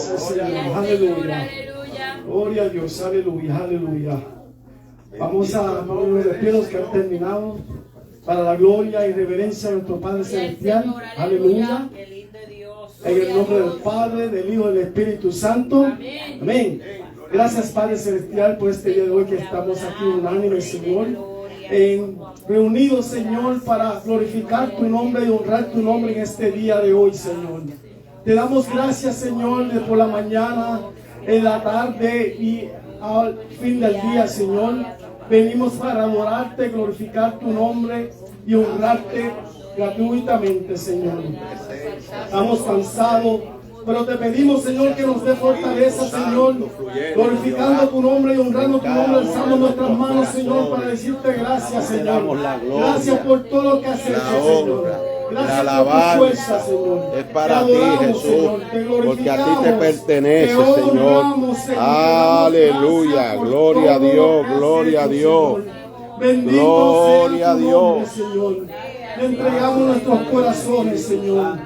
Gracias, Señor. Aleluya. Gloria a Dios. Aleluya. Aleluya. Vamos a ponernos de pie los que han terminado. Para la gloria y reverencia de nuestro Padre Celestial. Aleluya. En el nombre del Padre, del Hijo y del Espíritu Santo. Amén. Gracias, Padre Celestial, por este día de hoy que estamos aquí unánimes, Señor. Reunidos, Señor, para glorificar tu nombre y honrar tu nombre en este día de hoy, Señor. Te damos gracias, Señor, de por la mañana, en la tarde y al fin del día, Señor. Venimos para adorarte, glorificar tu nombre y honrarte gratuitamente, Señor. Estamos cansados, pero te pedimos, Señor, que nos dé fortaleza, Señor, glorificando tu nombre y honrando tu nombre, alzando nuestras manos, Señor, para decirte gracias, Señor. Gracias por todo lo que has hecho, Señor. Gracias por tu fuerza, Señor. Es para ti, Jesús, Señor. porque a ti te pertenece, Señor. Aleluya, gloria a Dios, gloria a Dios. Gloria a Dios. Señor. Le entregamos nuestros corazones, Señor.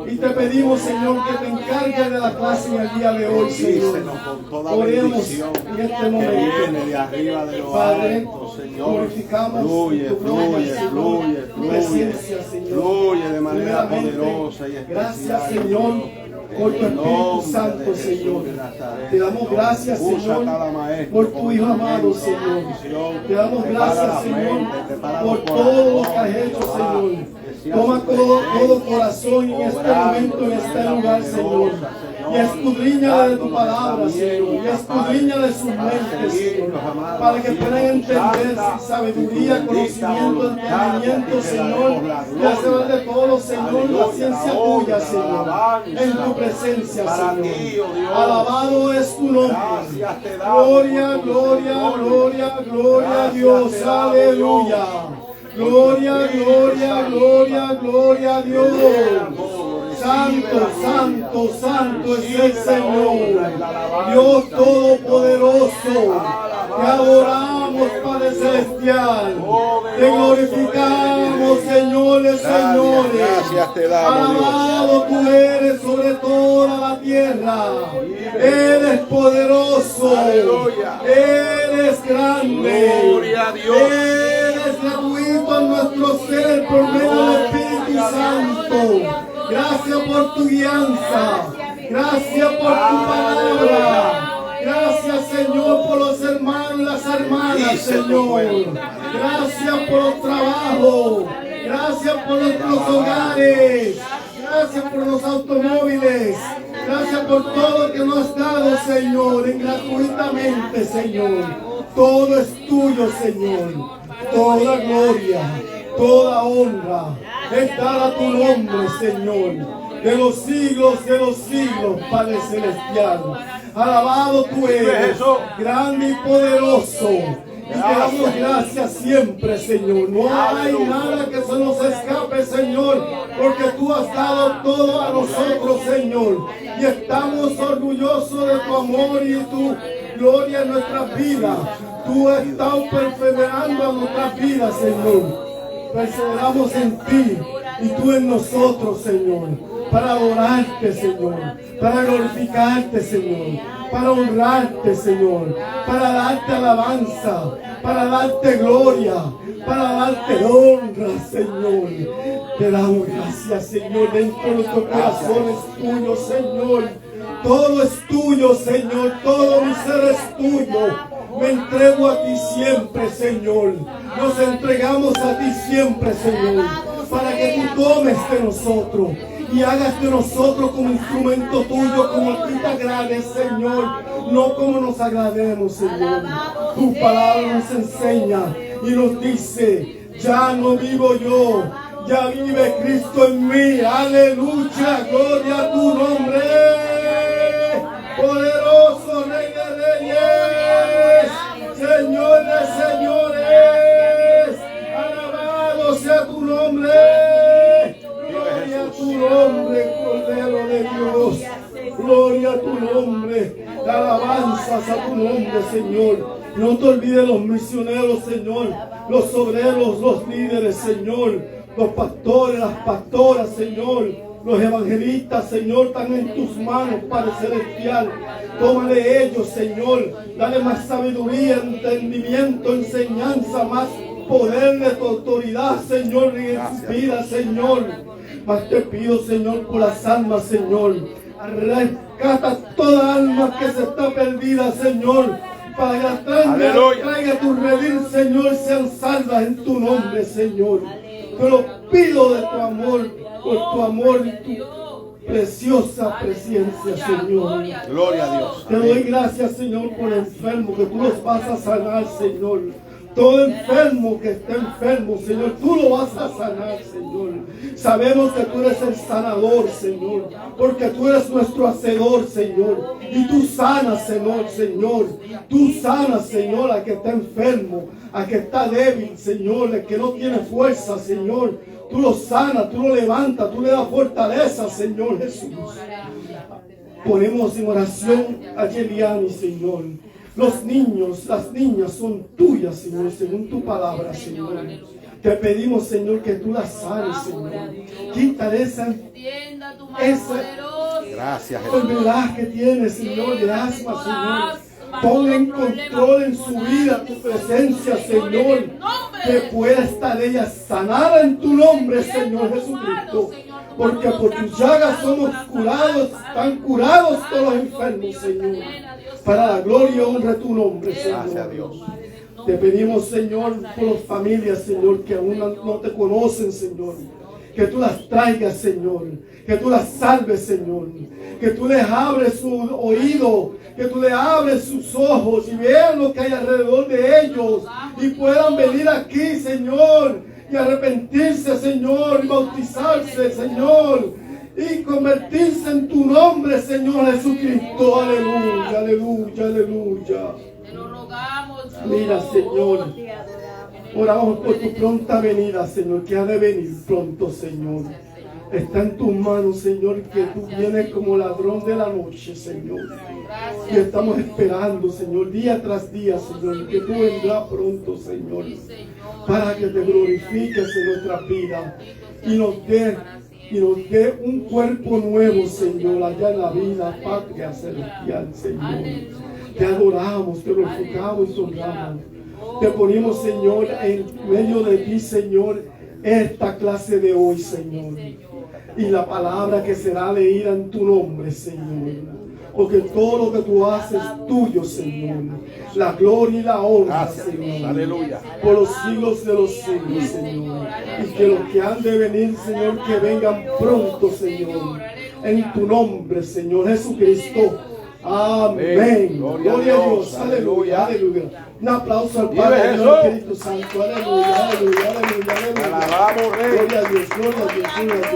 Y te pedimos, Señor, que te encargues de la clase en el día de hoy, Señor. Oremos en este momento. Padre, glorificamos tu presencia, Señor. Fluye de manera poderosa y especial. Gracias, Señor, por tu Espíritu Santo, Señor. Te damos gracias, Señor, por tu Hijo amado, Señor. Te damos gracias, Señor, por todo lo que has hecho, Señor. Toma todo corazón en este momento, en este lugar, Señor. Y escudriña de tu palabra, Señor. Y escudriña de sus mentes, Señor. Para que puedan entender sin sabiduría, conocimiento, entendimiento, Señor. Y hacer de todo, Señor, la ciencia tuya, Señor. En tu presencia, Señor. Alabado es tu nombre. Gloria, gloria, gloria, gloria a Dios. Aleluya. Gloria, gloria, gloria, gloria a Dios. Santo, santo, santo es el Señor. Dios Todopoderoso. Te adoramos, Padre Celestial. Te glorificamos, señores, señores. Gracias te damos, Dios. Alabado tú eres sobre toda la tierra. Eres poderoso. Eres grande. Gloria a Dios. Eres gratuito en nuestro ser por medio del Espíritu Santo. Gracias por tu guianza. Gracias por tu palabra. Gracias, Señor, por los hermanos y las hermanas, Señor. Gracias por los trabajos. Gracias por nuestros hogares. Gracias por los automóviles. Gracias por todo lo que nos has dado, Señor, gratuitamente, Señor. Todo es tuyo, Señor. Toda gloria, toda honra es dada a tu nombre, Señor. De los siglos, Padre Celestial. Alabado tú eres, grande y poderoso. Y te damos gracias siempre, Señor. No hay nada que se nos escape, Señor, porque tú has dado todo a nosotros, Señor. Y estamos orgullosos de tu amor y tu gloria en nuestras vidas. Tú has estado perseverando en nuestras vidas, Señor. Perseveramos en ti y tú en nosotros, Señor. Para adorarte, Señor. Para glorificarte, Señor. Para honrarte, Señor. Para darte alabanza. Para darte gloria. Para darte honra, Señor. Te damos gracias, Señor. Dentro de nuestro corazón es tuyo, Señor. Todo es tuyo, Señor. Todo mi ser es tuyo. Me entrego a ti siempre, Señor. Nos entregamos a ti siempre, Señor. Para que tú tomes de nosotros y hagas de nosotros como instrumento tuyo, como a ti te agrade, Señor. No como nos agrademos, Señor. Tu palabra nos enseña y nos dice: ya no vivo yo, ya vive Cristo en mí. Aleluya, gloria a tu nombre. Poderoso Rey de Reyes, Señor de señores, alabado sea tu nombre. Gloria a tu nombre, Cordero de Dios. Gloria a tu nombre. Alabanzas a tu nombre, Señor. No te olvides los misioneros, Señor. Los obreros, los líderes, Señor. Los pastores, las pastoras, Señor. Los evangelistas, Señor, están en tus manos, Padre Celestial. Tómale ellos, Señor. Dale más sabiduría, entendimiento, enseñanza, más poder de tu autoridad, Señor, en su vida, Señor. Mas te pido, Señor, por las almas, Señor. Rescata toda alma que se está perdida, Señor. Para que traiga tu redil, Señor, sean salvas en tu nombre, Señor. Te lo pido de tu amor, por tu amor y tu preciosa presencia, Señor. Gloria a Dios. Te doy gracias, Señor, por el enfermo, que tú los vas a sanar, Señor. Todo enfermo que esté enfermo, Señor, tú lo vas a sanar, Señor. Sabemos que tú eres el sanador, Señor, porque tú eres nuestro hacedor, Señor. Y tú sanas, Señor. Tú sanas, Señor, a que está enfermo, a que está débil, Señor, a que no tiene fuerza, Señor. Tú lo sanas, tú lo levantas, tú le das fortaleza, Señor Jesús. Ponemos en oración a Yeliani, Señor. Los niños, las niñas son tuyas, Señor, según tu palabra, Señor. Te pedimos, Señor, que tú las sanes, Señor. Quítale esa enfermedad que tiene, Señor, de asma, Señor. Pon en control en su vida tu presencia, Señor. Que pueda estar ella sanada en tu nombre, Señor Jesucristo. Porque por tus llagas somos curados, están curados todos los enfermos, Señor. Para la gloria y honra de tu nombre, Señor. Gracias a Dios. Te pedimos, Señor, por las familias, Señor, que aún no te conocen, Señor. Que tú las traigas, Señor. Que tú las salves, Señor. Que tú les abres su oído. Que tú les abres sus ojos y vean lo que hay alrededor de ellos. Y puedan venir aquí, Señor. Y arrepentirse, Señor. Y bautizarse, Señor. Y convertirse en tu nombre, Señor Jesucristo. Aleluya, aleluya, aleluya. Te lo rogamos. Mira, Señor. Oramos por tu pronta venida, Señor, que ha de venir pronto, Señor. Está en tus manos, Señor, que tú vienes como ladrón de la noche, Señor. Y estamos esperando, Señor, día tras día, Señor, que tú vendrás pronto, Señor, para que te glorifiques en nuestra vida y nos dé un cuerpo nuevo, Señor, allá en la vida, patria celestial, Señor. Te adoramos, te glorificamos y te honramos. Te ponemos, Señor, en medio de ti, Señor, esta clase de hoy, Señor. Y la palabra que será leída en tu nombre, Señor. Porque todo lo que tú haces es tuyo, Señor. La gloria y la honra, Señor. Aleluya. Por los siglos de los siglos, Señor. Y que los que han de venir, Señor, que vengan pronto, Señor. En tu nombre, Señor Jesucristo. Amén. Gloria Gloria a a Dios. Dios. Aleluya. Aleluya. Un aplauso al Vive Padre y al Jesús. Espíritu Santo. Aleluya. Aleluya. Aleluya. Aleluya. Alabamos, Rey. Gloria a Dios. Gloria a Dios.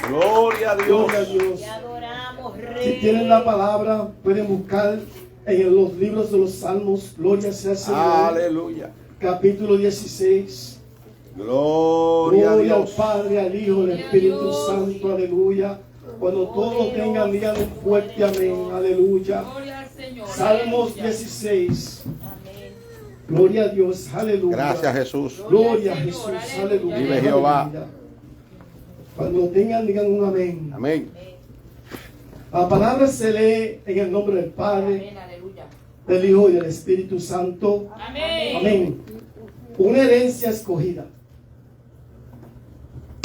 Gloria a Dios. Gloria a Dios. Gloria a Dios. Si tienen la palabra, pueden buscar en los libros de los Salmos. Gloria sea al Señor. Aleluya. Capítulo 16. Gloria a Gloria al Dios. Padre, al Hijo, al Espíritu Santo. Aleluya. Cuando todos lo tengan, digan un fuerte amén. Aleluya. Salmos 16. Gloria a Dios. Aleluya. Gracias, Jesús. Gloria a Jesús. Aleluya. Vive Jehová. Aleluya. Cuando lo tengan, digan un amén. Amén. La palabra se lee en el nombre del Padre, del Hijo y del Espíritu Santo. Amén. Una herencia escogida.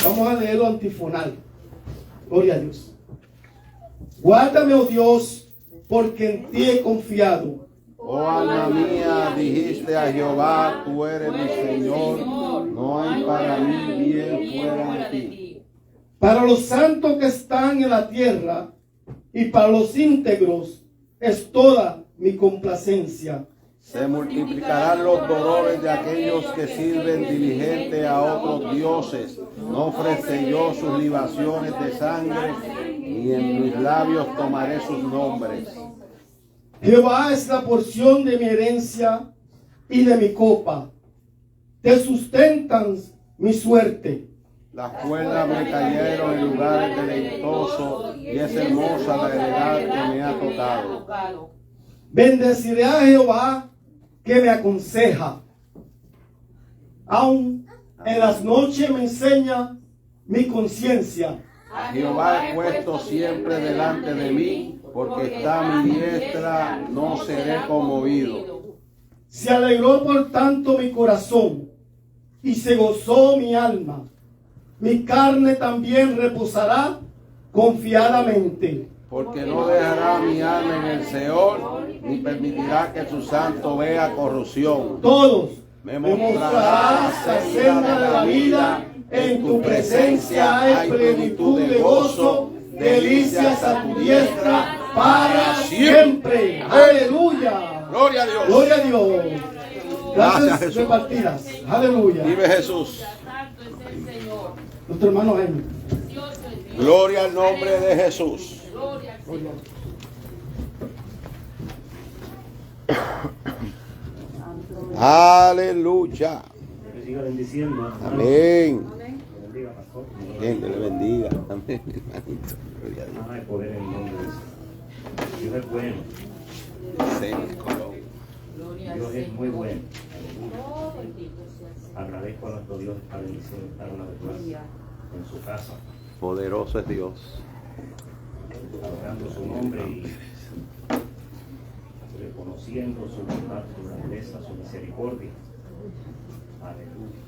Vamos a leerlo antifonal. Gloria a Dios. Guárdame, oh Dios, porque en ti he confiado. Oh alma mía, dijiste a Jehová, tú eres mi Señor, no hay para mí bien fuera de ti. Para los santos que están en la tierra y para los íntegros es toda mi complacencia. Se multiplicarán los dolores de aquellos que sirven diligente a otros dioses. No ofreceré yo sus libaciones de sangre, y en mis labios tomaré sus nombres. Jehová es la porción de mi herencia y de mi copa. Te sustentan mi suerte. Las cuerdas me cayeron en lugares deleitosos, y es hermosa la heredad que me ha tocado. Bendeciré a Jehová que me aconseja. Aún en las noches me enseña mi conciencia. A Jehová he puesto siempre delante de mí, porque está a mi diestra, no seré conmovido. Se alegró por tanto mi corazón, y se gozó mi alma. Mi carne también reposará confiadamente. Porque no dejará mi alma en el Seol, ni permitirá que su santo vea corrupción. Todos Me mostrarás la senda de la vida. En tu presencia hay plenitud de gozo, delicias a tu diestra para siempre. Aleluya. Gloria a Dios. Gloria a Dios. Gracias, Gracias Jesús. repartidas. Aleluya. Vive Jesús. Nuestro hermano Jaime. Gloria al nombre de Jesús. Aleluya. Que siga bendiciendo. Amén. Que bendiga, pastor. Amén. Que le bendiga. Amén, hermanito. Gloria a Dios. Hay poder en el nombre de Jesús. Dios es bueno. Sí, Colón. Dios es muy bueno. Agradezco a nuestro Dios esta bendición de estar una vez más en su casa, Poderoso es Dios. adorando su nombre y reconociendo su bondad, su grandeza, su misericordia. Aleluya.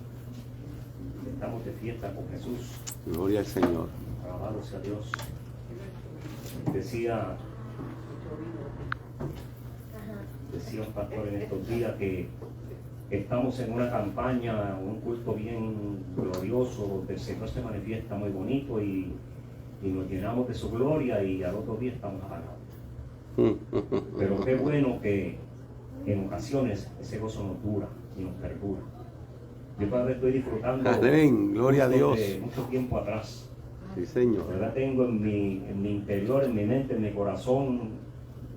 Estamos de fiesta con Jesús. Gloria al Señor. Alabado sea Dios. Decía un pastor en estos días que estamos en una campaña, un culto bien glorioso, donde el Señor se manifiesta muy bonito y nos llenamos de su gloria y al otro día estamos apagados. Pero qué bueno que en ocasiones ese gozo nos dura y nos perdura. Yo todavía estoy disfrutando Amén. Gloria a Dios. de mucho tiempo atrás. Sí, Señor. ¿Verdad? Tengo en mi interior, en mi mente, en mi corazón,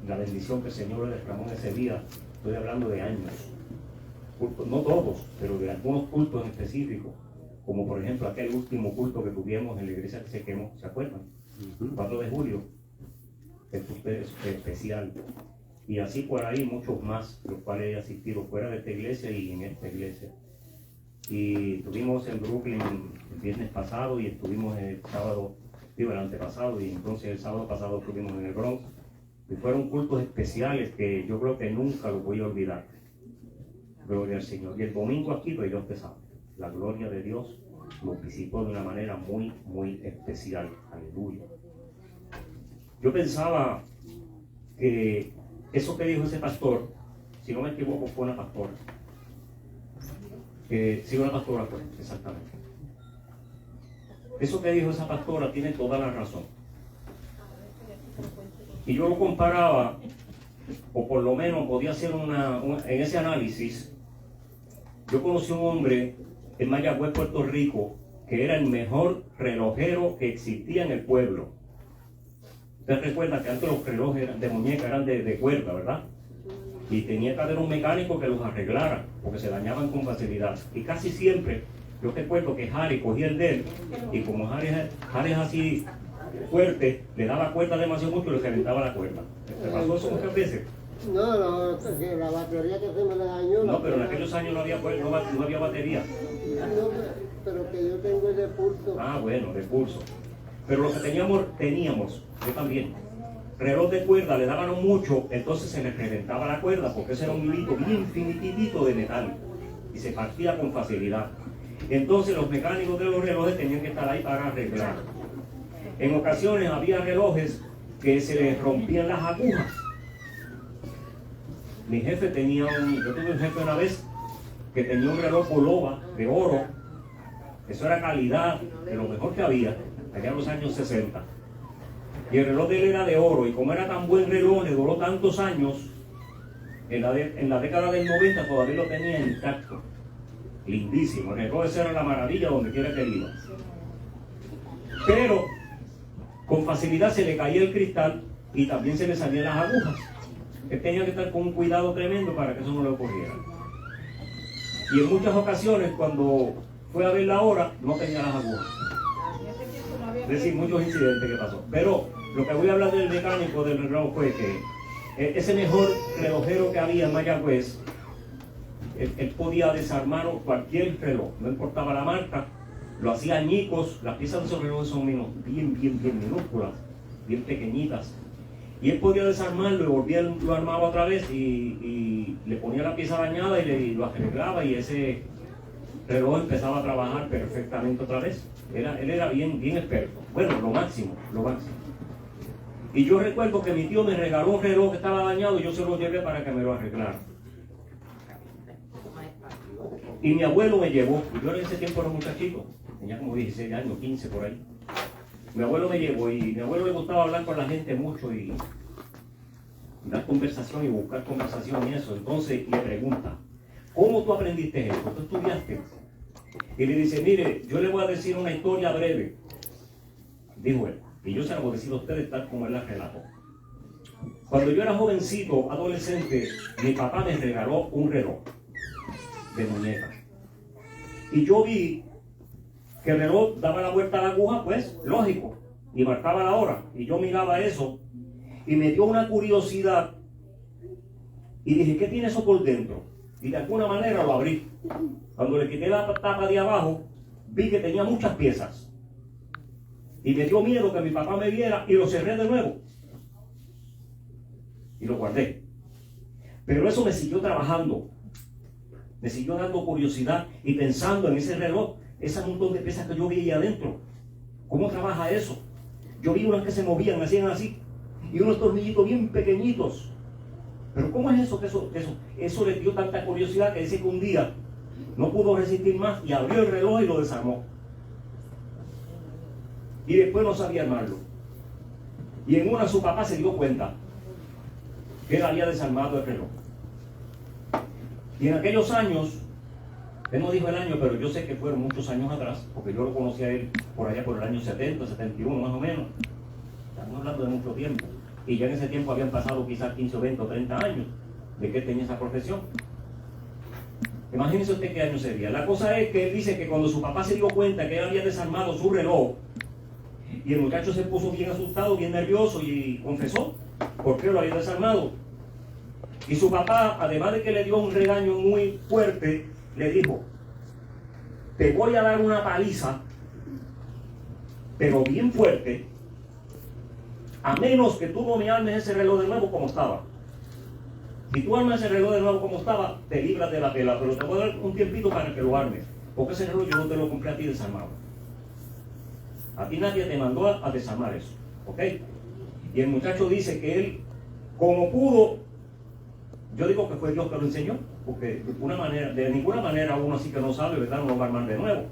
la bendición que el Señor le derramó en ese día. Estoy hablando de años. Cultos, no todos, pero de algunos cultos en específico. Como por ejemplo aquel último culto que tuvimos en la iglesia que se quemó, ¿se acuerdan? 4 de julio. El culto especial. Y así por ahí muchos más, los cuales he asistido fuera de esta iglesia y en esta iglesia. Y estuvimos en Brooklyn el viernes pasado y estuvimos el sábado, el antepasado, y entonces el sábado pasado estuvimos en el Bronx. Y fueron cultos especiales que yo creo que nunca los voy a olvidar. Gloria al Señor. Y el domingo aquí, pues ya usted sabe, la gloria de Dios nos visitó de una manera muy, muy especial. Aleluya. Yo pensaba que eso que dijo ese pastor, si no me equivoco, fue una pastora. Sí, una pastora fue, exactamente. Eso que dijo esa pastora tiene toda la razón. Y yo lo comparaba, o por lo menos podía hacer en ese análisis. Yo conocí a un hombre en Mayagüez, Puerto Rico, que era el mejor relojero que existía en el pueblo. Usted recuerda que antes los relojes de muñeca eran de cuerda, ¿verdad? Y tenía que haber un mecánico que los arreglara, porque se dañaban con facilidad. Y casi siempre, yo recuerdo que Harry cogía el de él, y como Harry es así fuerte, le daba cuerda demasiado mucho y le reventaba la cuerda. ¿Te pasó eso muchas veces? No, que la batería que se me dañó. No, pero en aquellos años no había batería. No, pero que yo tengo ese pulso. Ah, bueno, de pulso. Pero lo que teníamos, yo también, reloj de cuerda, le daban mucho, entonces se le reventaba la cuerda, porque ese era un hilito bien finitito de metal, y se partía con facilidad. Entonces los mecánicos de los relojes tenían que estar ahí para arreglar. En ocasiones había relojes que se les rompían las agujas. Mi jefe yo tuve un jefe una vez que tenía un reloj Bulova de oro. Eso era calidad de lo mejor que había, allá en los años 60. Y el reloj de él era de oro, y como era tan buen reloj, le duró tantos años, en la década del 90 todavía lo tenía intacto. Lindísimo, el reloj ese era la maravilla donde quiera que iba. Pero con facilidad se le caía el cristal y también se le salían las agujas. Él tenía que estar con un cuidado tremendo para que eso no le ocurriera. Y en muchas ocasiones, cuando fue a ver la hora, no tenía las agujas. Es decir, muchos incidentes que pasó. Pero lo que voy a hablar del mecánico del reloj fue que ese mejor relojero que había en Mayagüez, él podía desarmar cualquier reloj, no importaba la marca, lo hacía añicos. Las piezas de esos relojes son bien minúsculas, bien pequeñitas. Y él podía desarmarlo y volvía, lo armaba otra vez y le ponía la pieza dañada y lo arreglaba, y ese reloj empezaba a trabajar perfectamente otra vez. Él era bien experto. Bueno, lo máximo. Y yo recuerdo que mi tío me regaló un reloj que estaba dañado y yo se lo llevé para que me lo arreglara. Y mi abuelo me llevó, y yo en ese tiempo era muchachito, tenía como 16 años, 15 por ahí. Mi abuelo me llevó, y mi abuelo le gustaba hablar con la gente mucho y dar conversación y buscar conversación y eso. Entonces le pregunta, ¿cómo tú aprendiste esto? ¿Tú estudiaste? Y le dice, mire, yo le voy a decir una historia breve, dijo él, y yo se la voy a decir a ustedes tal como él la relató. Cuando yo era jovencito, adolescente, mi papá me regaló un reloj de muñeca. Y yo vi que el reloj daba la vuelta a la aguja, pues, lógico, y marcaba la hora. Y yo miraba eso y me dio una curiosidad y dije, ¿qué tiene eso por dentro? Y de alguna manera lo abrí. Cuando le quité la tapa de abajo, vi que tenía muchas piezas. Y me dio miedo que mi papá me viera y lo cerré de nuevo. Y lo guardé. Pero eso me siguió trabajando. Me siguió dando curiosidad y pensando en ese reloj, ese montón de piezas que yo vi ahí adentro. ¿Cómo trabaja eso? Yo vi unas que se movían, hacían así, y unos tornillitos bien pequeñitos. Pero ¿cómo es eso? Eso le dio tanta curiosidad que dice que un día no pudo resistir más y abrió el reloj y lo desarmó. Y después no sabía armarlo. Y en una su papá se dio cuenta que él había desarmado el reloj. Y en aquellos años, él no dijo el año, pero yo sé que fueron muchos años atrás, porque yo lo conocí a él por allá por el año 70, 71 más o menos. Estamos hablando de mucho tiempo. Y ya en ese tiempo habían pasado quizás 15 o 20 o 30 años de que él tenía esa profesión. Imagínense usted qué año sería. La cosa es que él dice que cuando su papá se dio cuenta que él había desarmado su reloj, y el muchacho se puso bien asustado, bien nervioso, y confesó por qué lo había desarmado. Y su papá, además de que le dio un regaño muy fuerte, le dijo, te voy a dar una paliza, pero bien fuerte, a menos que tú no me armes ese reloj de nuevo como estaba. Si tú armas ese reloj de nuevo como estaba, te libras de la pela, pero te voy a dar un tiempito para que lo armes, porque ese reloj yo no te lo compré a ti desarmado. A ti nadie te mandó a desarmar eso, ¿ok? Y el muchacho dice que él, como pudo, yo digo que fue Dios que lo enseñó, porque de ninguna manera uno así que no sabe, ¿verdad? No lo va a armar de nuevo.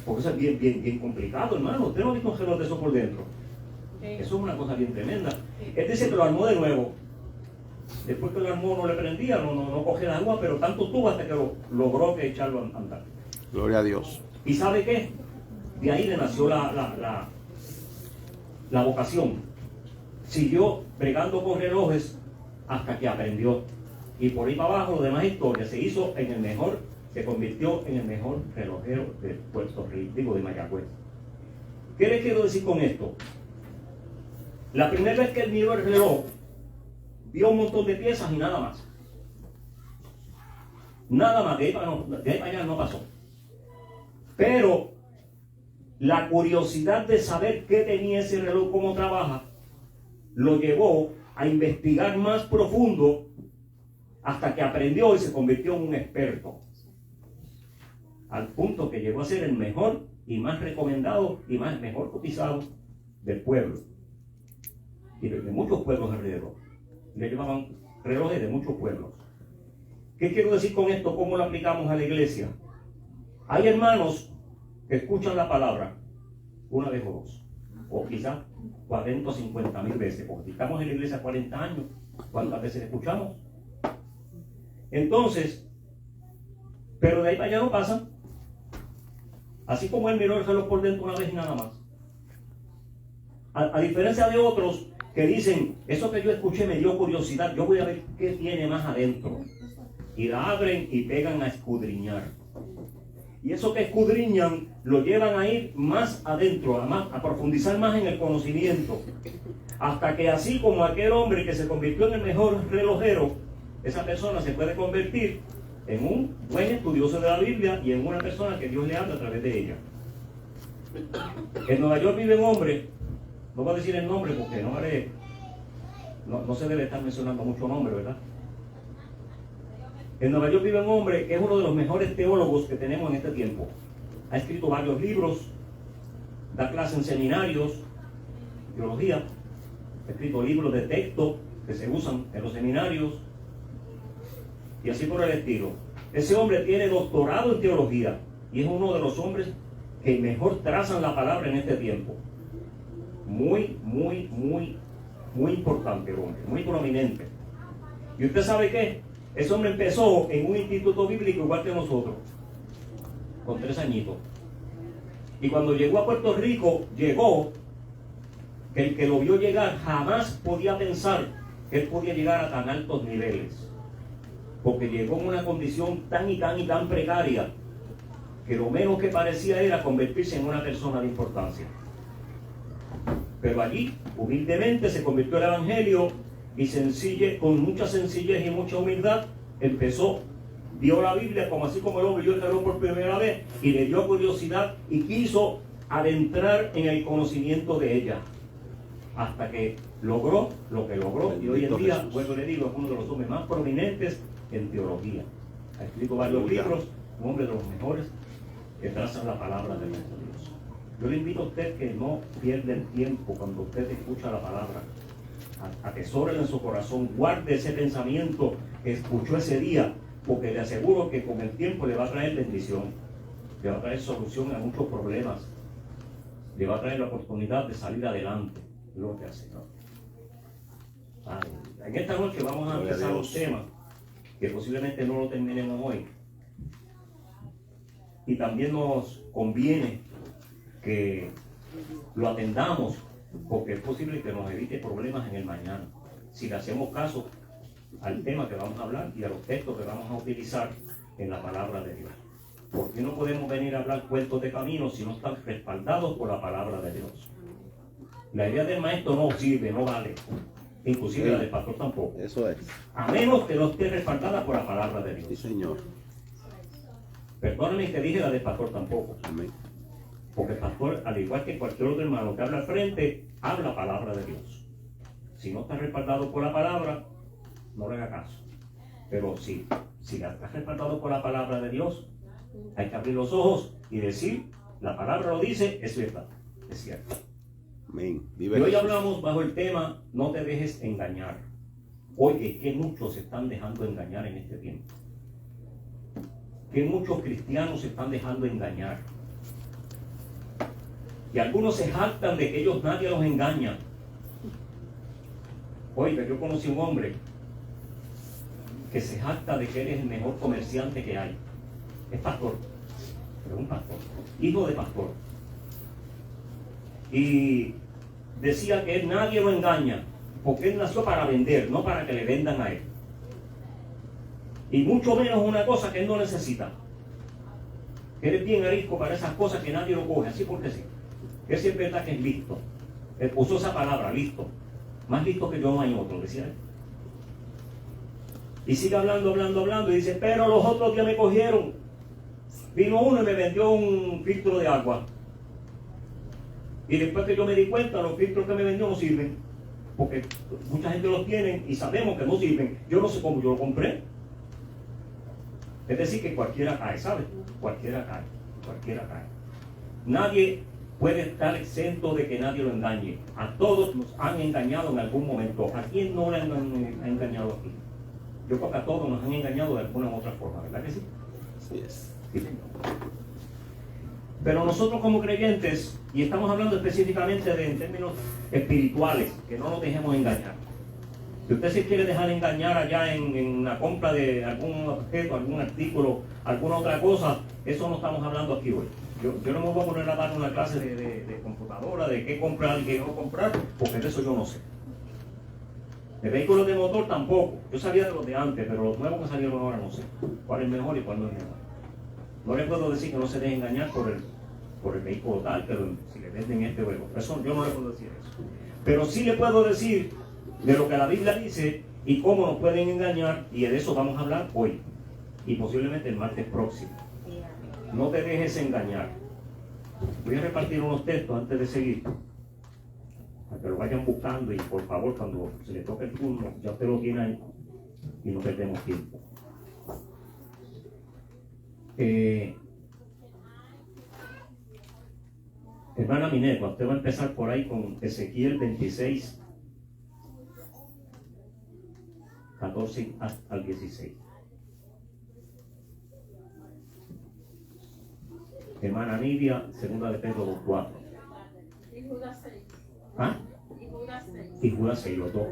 Porque eso es bien complicado, hermano. Usted no ha visto un reloj de eso por dentro. Eso es una cosa bien tremenda. Él dice que lo armó de nuevo. Después que lo armó no le prendía, no cogía el agua, pero tanto tuvo hasta que logró que echarlo a andar. Gloria a Dios. ¿Y sabe qué? De ahí le nació la vocación. Siguió bregando con relojes hasta que aprendió. Y por ahí para abajo, lo demás historia, se convirtió en el mejor relojero de Puerto Rico, digo de Mayagüez. ¿Qué les quiero decir con esto? La primera vez que él miró el reloj, vio un montón de piezas y nada más. Nada más, de ahí para allá no pasó. Pero la curiosidad de saber qué tenía ese reloj, cómo trabaja, lo llevó a investigar más profundo hasta que aprendió y se convirtió en un experto. Al punto que llegó a ser el mejor y más recomendado y mejor cotizado del pueblo. Y de muchos pueblos alrededor. Le llevaban relojes de muchos pueblos. ¿Qué quiero decir con esto? ¿Cómo lo aplicamos a la iglesia? Hay hermanos que escuchan la palabra una vez o dos, o quizás 40 o 50 mil veces, porque si estamos en la iglesia 40 años, ¿cuántas veces escuchamos? Entonces, pero de ahí para allá no pasan. Así como él miró el reloj por dentro una vez y nada más. A diferencia de otros que dicen, eso que yo escuché me dio curiosidad, yo voy a ver qué tiene más adentro. Y la abren y pegan a escudriñar. Y eso que escudriñan lo llevan a ir más adentro, a profundizar más en el conocimiento. Hasta que así como aquel hombre que se convirtió en el mejor relojero, esa persona se puede convertir en un buen estudioso de la Biblia y en una persona que Dios le habla a través de ella. En Nueva York vive un hombre, no voy a decir el nombre porque no se debe estar mencionando mucho nombre, ¿verdad? En Nueva York vive un hombre que es uno de los mejores teólogos que tenemos en este tiempo. Ha escrito varios libros, da clases en seminarios, teología, ha escrito libros de texto que se usan en los seminarios y así por el estilo. Ese hombre tiene doctorado en teología y es uno de los hombres que mejor trazan la palabra en este tiempo. Muy importante el hombre, muy prominente. ¿Y usted sabe qué? Ese hombre empezó en un instituto bíblico igual que nosotros, con 3 añitos. Y cuando llegó a Puerto Rico, llegó que el que lo vio llegar jamás podía pensar que él podía llegar a tan altos niveles. Porque llegó en una condición tan precaria que lo menos que parecía era convertirse en una persona de importancia. Pero allí, humildemente, se convirtió al Evangelio y con mucha sencillez y mucha humildad, vio la Biblia como así como el hombre vio el reloj por primera vez y le dio curiosidad y quiso adentrar en el conocimiento de ella. Hasta que logró lo que logró y hoy en día, vuelvo le digo, es uno de los hombres más prominentes en teología. Ha escrito varios libros, un hombre de los mejores que trazan la palabra de nuestro Dios. Yo le invito a usted que no pierda el tiempo cuando usted escucha la palabra. Atesórela en su corazón, guarde ese pensamiento que escuchó ese día, porque le aseguro que con el tiempo le va a traer bendición, le va a traer solución a muchos problemas, le va a traer la oportunidad de salir adelante. Lo que hace, ¿no? En esta noche vamos a empezar un tema que posiblemente no lo terminemos hoy. Y también nos conviene que lo atendamos porque es posible que nos evite problemas en el mañana. Si le hacemos caso al tema que vamos a hablar y a los textos que vamos a utilizar en la palabra de Dios. Porque no podemos venir a hablar cuentos de camino si no están respaldados por la palabra de Dios. La idea del maestro no sirve, no vale. Inclusive la del pastor tampoco. Eso es. A menos que no esté respaldada por la palabra de Dios. Sí, Señor. Perdóname que dije la del pastor tampoco. Amén. Porque el pastor, al igual que cualquier otro hermano que habla al frente, habla palabra de Dios. Si no está respaldado por la palabra, no le haga caso. Pero si está respaldado por la palabra de Dios, hay que abrir los ojos y decir, la palabra lo dice, es verdad, es cierto. Amén. Y hoy hablamos bajo el tema, no te dejes engañar. Oye, que muchos se están dejando engañar en este tiempo. Que muchos cristianos se están dejando engañar. Y algunos se jactan de que ellos nadie los engaña. Oiga, yo conocí un hombre que se jacta de que él es el mejor comerciante que hay. Es pastor, pero un pastor, hijo de pastor. Y decía que él nadie lo engaña, porque él nació para vender, no para que le vendan a él. Y mucho menos una cosa que él no necesita. Él es bien arisco para esas cosas que nadie lo coge, así porque sí. Él siempre está que es listo. Él usó esa palabra, listo. Más listo que yo no hay otro, decía él. Y sigue hablando y dice, pero los otros ya me cogieron. Vino uno y me vendió un filtro de agua. Y después que yo me di cuenta, los filtros que me vendió no sirven. Porque mucha gente los tiene y sabemos que no sirven. Yo no sé cómo yo lo compré. Es decir, que cualquiera cae, ¿sabes? Cualquiera cae. Nadie puede estar exento de que nadie lo engañe. A todos nos han engañado en algún momento. ¿A quién no le han engañado aquí? Yo creo que a todos nos han engañado de alguna u otra forma, ¿verdad que sí? Así es. Sí, señor. Pero nosotros como creyentes, y estamos hablando específicamente en términos espirituales, que no nos dejemos engañar. Si usted se quiere dejar engañar allá en la compra de algún objeto, algún artículo, alguna otra cosa, eso no estamos hablando aquí hoy. Yo no me voy a poner a dar una clase de computadora, de qué comprar y qué no comprar, porque de eso yo no sé. De vehículos de motor tampoco. Yo sabía de los de antes, pero los nuevos que salieron ahora no sé. ¿Cuál es mejor y cuál no es mejor? No le puedo decir que no se deje engañar por el vehículo tal, pero si le venden este juego. Eso yo no le puedo decir eso. Pero sí le puedo decir de lo que la Biblia dice y cómo nos pueden engañar, y de eso vamos a hablar hoy. y posiblemente el martes próximo. No te dejes engañar. Voy a repartir unos textos antes de seguir, para que lo vayan buscando y por favor cuando se le toque el turno, ya usted lo tiene ahí y no perdemos tiempo. Hermana Minerva, usted va a empezar por ahí con Ezequiel 26, 14 al 16. Hermana Nidia, segunda de Pedro 2:4. Y Judas 6. ¿Ah? Y Judas 6. Y Judas 6, los dos.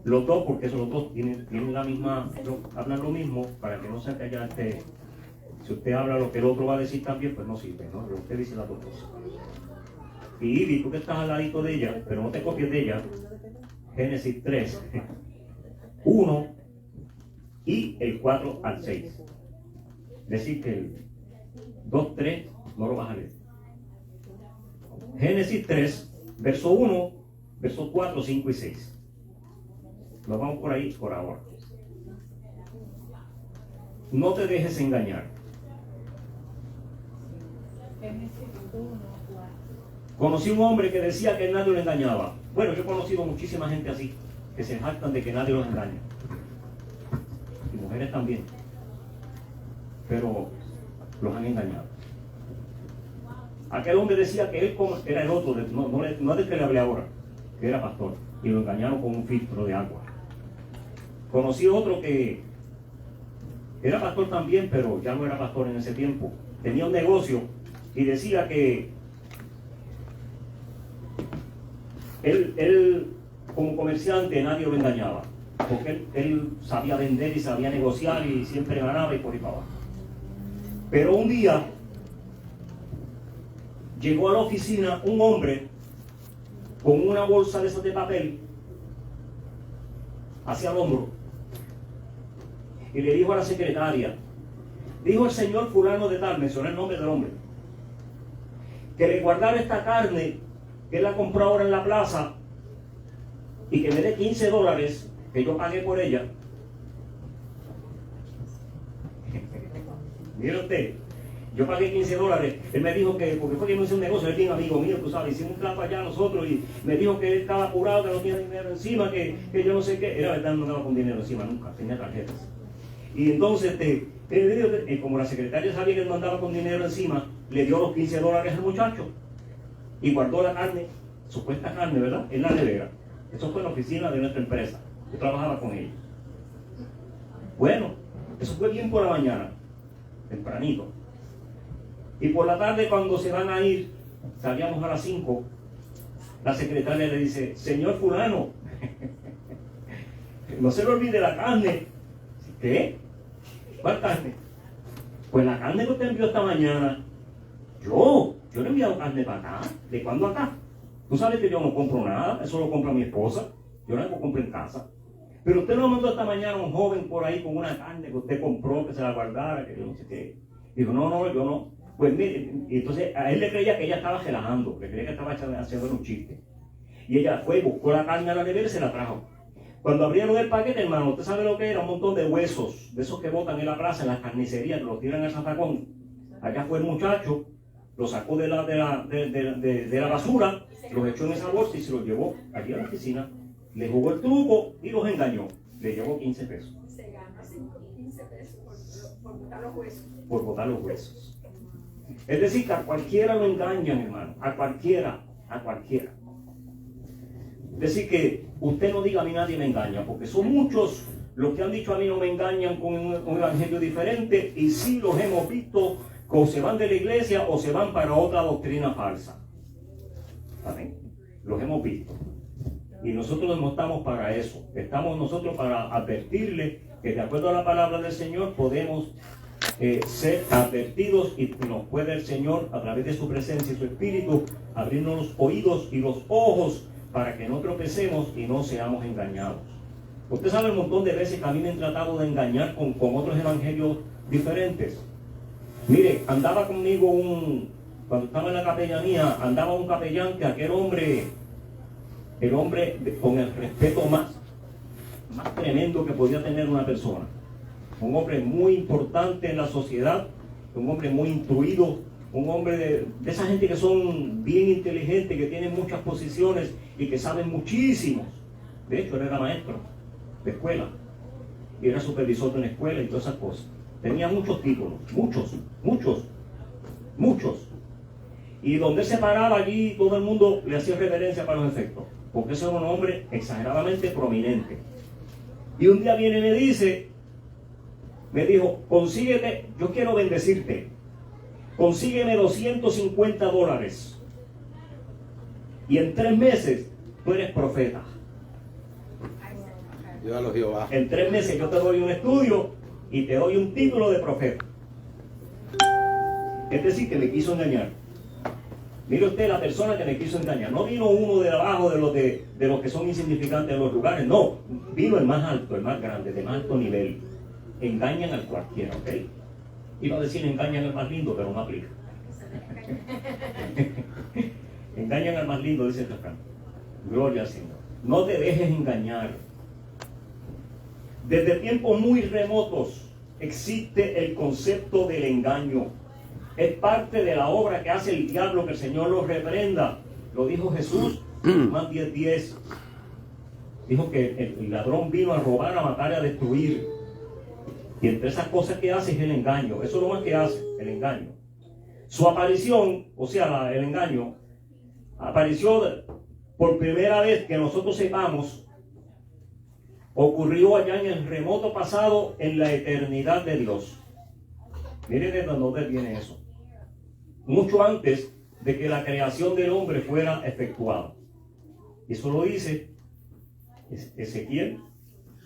Los dos, porque esos los dos tienen la misma, hablan lo mismo, para que no se haya si usted habla lo que el otro va a decir también, pues no sirve, ¿no? Pero usted dice las dos cosas. Y Ivy, tú que estás al ladito de ella, pero no te copies de ella, Génesis 3, 1 y el 4 al 6. Decir que el 2, 3 no lo vas a leer. Génesis 3, verso 1, verso 4, 5 y 6. Nos vamos por ahí por ahora. No te dejes engañar. Conocí un hombre que decía que nadie lo engañaba. Bueno, yo he conocido muchísima gente así, que se jactan de que nadie los engaña. Y mujeres también. Pero los han engañado. Aquel hombre decía que él era el otro, no es del que le hablé ahora, que era pastor, y lo engañaron con un filtro de agua. Conocí otro que era pastor también, pero ya no era pastor en ese tiempo. Tenía un negocio y decía que él como comerciante nadie lo engañaba, porque él sabía vender y sabía negociar y siempre ganaba y por ahí para abajo. Pero un día llegó a la oficina un hombre con una bolsa de esas de papel hacia el hombro y le dijo a la secretaria, dijo el señor fulano de tal, mencionó el nombre del hombre, que le guardara esta carne que él la compró ahora en la plaza y que me dé $15 que yo pagué por ella. Mire usted, yo pagué $15. Él me dijo que, porque fue que me hizo un negocio, él es bien amigo mío, tú sabes, hicimos un trato allá nosotros y me dijo que él estaba apurado, que no tenía dinero encima, que yo no sé qué. Era verdad, no andaba con dinero encima nunca, tenía tarjetas. Y entonces, como la secretaria sabía que él no andaba con dinero encima, le dio los $15 al muchacho y guardó la carne, supuesta carne, ¿verdad?, en la nevera. Eso fue en la oficina de nuestra empresa. Yo trabajaba con ellos. Bueno, eso fue bien por la mañana, tempranito. Y por la tarde, cuando se van a ir, salíamos a las 5, la secretaria le dice, señor fulano, no se le olvide la carne. ¿Qué? ¿Cuál carne? Pues la carne que usted envió esta mañana. Yo no he enviado carne para acá. ¿De cuándo acá? Tú sabes que yo no compro nada, eso lo compra mi esposa. Yo no lo compro en casa. Pero usted lo mandó esta mañana a un joven por ahí con una carne que usted compró, que se la guardara, que yo no sé qué. Dijo, no, yo no. Pues mire, y entonces a él le creía que ella estaba relajando, le creía que estaba haciendo un chiste. Y ella fue, buscó la carne a la nevera y se la trajo. Cuando abrieron el paquete, hermano, ¿usted sabe lo que era? Un montón de huesos, de esos que botan en la plaza, en las carnicerías, que los tiran al zafacón. Allá fue el muchacho, lo sacó de la basura, los echó en esa bolsa y se los llevó aquí a la oficina. Le jugó el truco y los engañó. Le llevó $15. Se gana 15 pesos por botar los huesos. Por botar los huesos. Es decir, que a cualquiera lo engañan, hermano. A cualquiera. Es decir, que usted no diga a mí nadie me engaña, porque son muchos los que han dicho a mí no me engañan con un evangelio diferente, y sí los hemos visto que o se van de la iglesia o se van para otra doctrina falsa. Amén. Los hemos visto. Y nosotros no estamos para eso. Estamos nosotros para advertirle que de acuerdo a la palabra del Señor podemos ser advertidos, y nos puede el Señor a través de su presencia y su espíritu abrirnos los oídos y los ojos para que no tropecemos y no seamos engañados. Usted sabe el montón de veces que a mí me han tratado de engañar con otros evangelios diferentes. Mire, andaba conmigo cuando estaba en la capellanía, andaba un capellán que aquel hombre, el hombre con el respeto más tremendo que podía tener una persona. un hombre muy importante en la sociedad, un hombre muy instruido, un hombre de esa gente que son bien inteligentes, que tienen muchas posiciones y que saben muchísimo. De hecho, él era maestro de escuela y era supervisor de una escuela y todas esas cosas. Tenía muchos títulos, muchos. Y donde se paraba allí, todo el mundo le hacía reverencia para los efectos, porque ese era un hombre exageradamente prominente. Y un día viene y me dijo, consíguete, yo quiero bendecirte, consígueme $250 y en 3 meses tú eres profeta. Llévalo, Jehová. En 3 meses yo te doy un estudio y te doy un título de profeta. Es decir, que me quiso engañar. Mire usted la persona que me quiso engañar. No vino uno de abajo de los que son insignificantes en los lugares. No, vino el más alto, el más grande, de más alto nivel. Engañan al cualquiera, ¿ok? Iba a decir engañan al más lindo, pero no aplica. Engañan al más lindo, dice el refrán. Gloria al Señor. No te dejes engañar. Desde tiempos muy remotos existe el concepto del engaño. Es parte de la obra que hace el diablo, que el Señor lo reprenda. Lo dijo Jesús, Juan 10:10. Dijo que el ladrón vino a robar, a matar y a destruir. Y entre esas cosas que hace es el engaño. Eso es lo más que hace, el engaño. Su aparición, o sea, el engaño, apareció por primera vez que nosotros sepamos, ocurrió allá en el remoto pasado, en la eternidad de Dios. Miren de dónde viene eso. Mucho antes de que la creación del hombre fuera efectuada. Y eso lo dice Ezequiel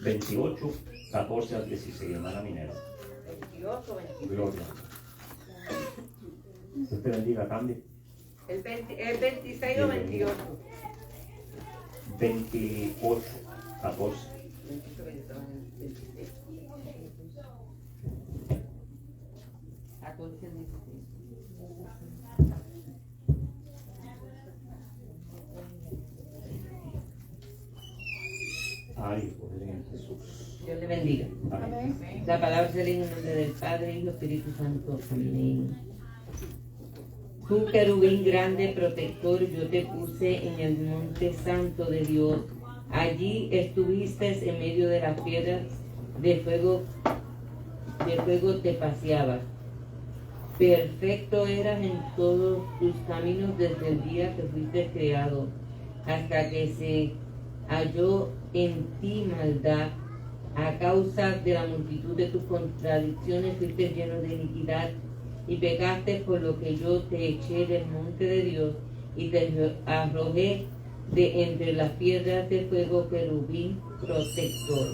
28, 14 al 16, hermana Minera. 28, 28. Gloria. Dios te bendiga, cambie. El 26 o 28. 28, 14. 14, 16. Ay, poder en Jesús. Dios le bendiga. Amén. La palabra se lee en el nombre del Padre y del Espíritu Santo. Amén. Tú, querubín grande protector, yo te puse en el monte santo de Dios. Allí estuviste en medio de las piedras de fuego te paseabas. Perfecto eras en todos tus caminos desde el día que fuiste creado, hasta que se halló en ti maldad. A causa de la multitud de tus contradicciones fuiste lleno de iniquidad y pecaste, por lo que yo te eché del monte de Dios y te arrojé de entre las piedras de fuego, querubín protector.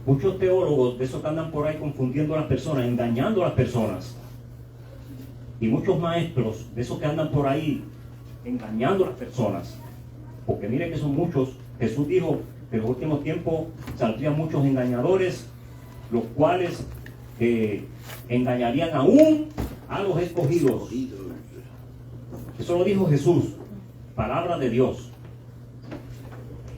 Muchos teólogos de esos que andan por ahí confundiendo a las personas, engañando a las personas. Y muchos maestros de esos que andan por ahí engañando a las personas. Porque miren que son muchos. Jesús dijo que en los últimos tiempos saldrían muchos engañadores, los cuales engañarían aún a los escogidos. Eso lo dijo Jesús, palabra de Dios.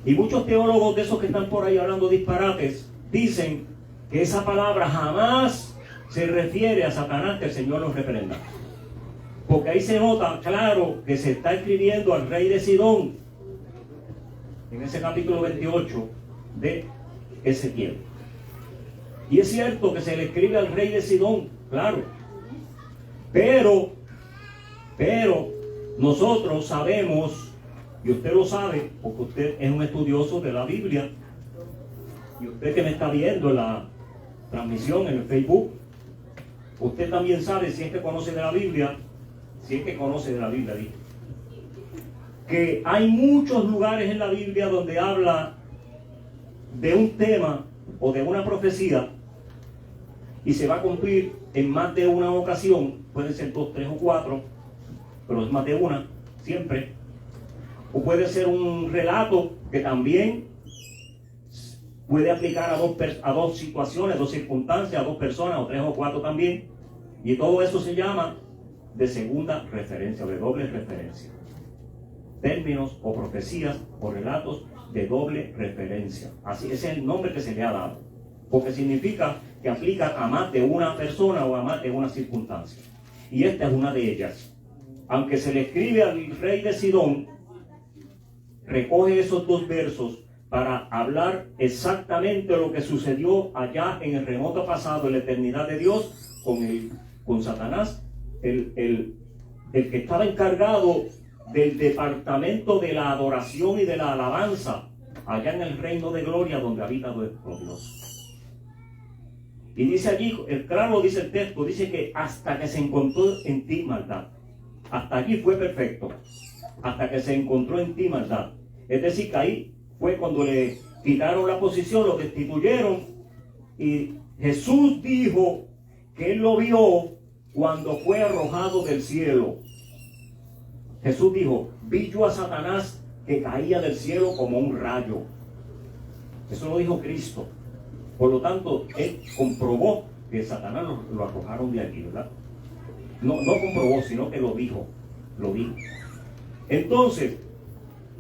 Y muchos teólogos de esos que están por ahí hablando disparates dicen que esa palabra jamás se refiere a Satanás, que el Señor los reprenda. Porque ahí se nota claro que se está escribiendo al rey de Sidón en ese capítulo 28 de Ezequiel. Y es cierto que se le escribe al rey de Sidón, claro. Pero nosotros sabemos, y usted lo sabe, porque usted es un estudioso de la Biblia, y usted que me está viendo en la transmisión en el Facebook, usted también sabe, si es que conoce de la Biblia, dice, que hay muchos lugares en la Biblia donde habla de un tema o de una profecía y se va a cumplir en más de una ocasión. Puede ser 2, 3 o 4, pero es más de una siempre. O puede ser un relato que también puede aplicar a dos situaciones, 2 circunstancias, a 2 personas, o 3 o 4 también. Y todo eso se llama de segunda referencia, de doble referencia. términos o profecías o relatos de doble referencia. Así, ese es el nombre que se le ha dado, porque significa que aplica a más de una persona o a más de una circunstancia. Y esta es una de ellas. Aunque se le escribe al rey de Sidón, recoge esos dos versos para hablar exactamente lo que sucedió allá en el remoto pasado, en la eternidad de Dios, con Satanás, el que estaba encargado del departamento de la adoración y de la alabanza, allá en el reino de gloria donde habita nuestro Dios. Y dice allí, claro dice el texto, dice que hasta que se encontró en ti maldad. Hasta allí fue perfecto, hasta que se encontró en ti maldad. Es decir, que ahí fue cuando le quitaron la posición, lo destituyeron, y Jesús dijo que él lo vio cuando fue arrojado del cielo. Jesús dijo, vi yo a Satanás que caía del cielo como un rayo. Eso lo dijo Cristo. Por lo tanto, él comprobó que Satanás lo arrojaron de allí, ¿verdad? No comprobó, sino que lo dijo. Lo dijo. Entonces,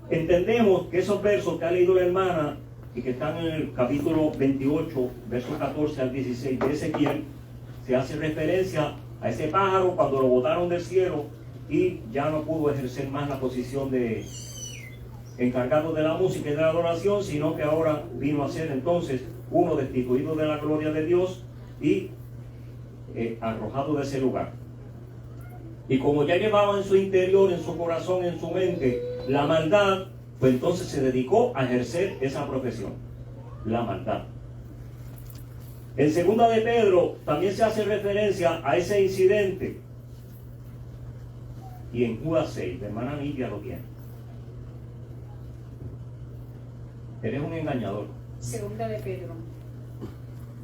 entendemos que esos versos que ha leído la hermana y que están en el capítulo 28, versos 14 al 16 de Ezequiel, se hace referencia a ese pájaro cuando lo botaron del cielo y ya no pudo ejercer más la posición de encargado de la música y de la adoración, sino que ahora vino a ser entonces uno destituido de la gloria de Dios y arrojado de ese lugar. Y como ya llevaba en su interior, en su corazón, en su mente la maldad, pues entonces se dedicó a ejercer esa profesión, la maldad. En segunda de Pedro también se hace referencia a ese incidente. Y en Judas 6, la hermana Nidia lo tiene. Eres un engañador. Segunda de Pedro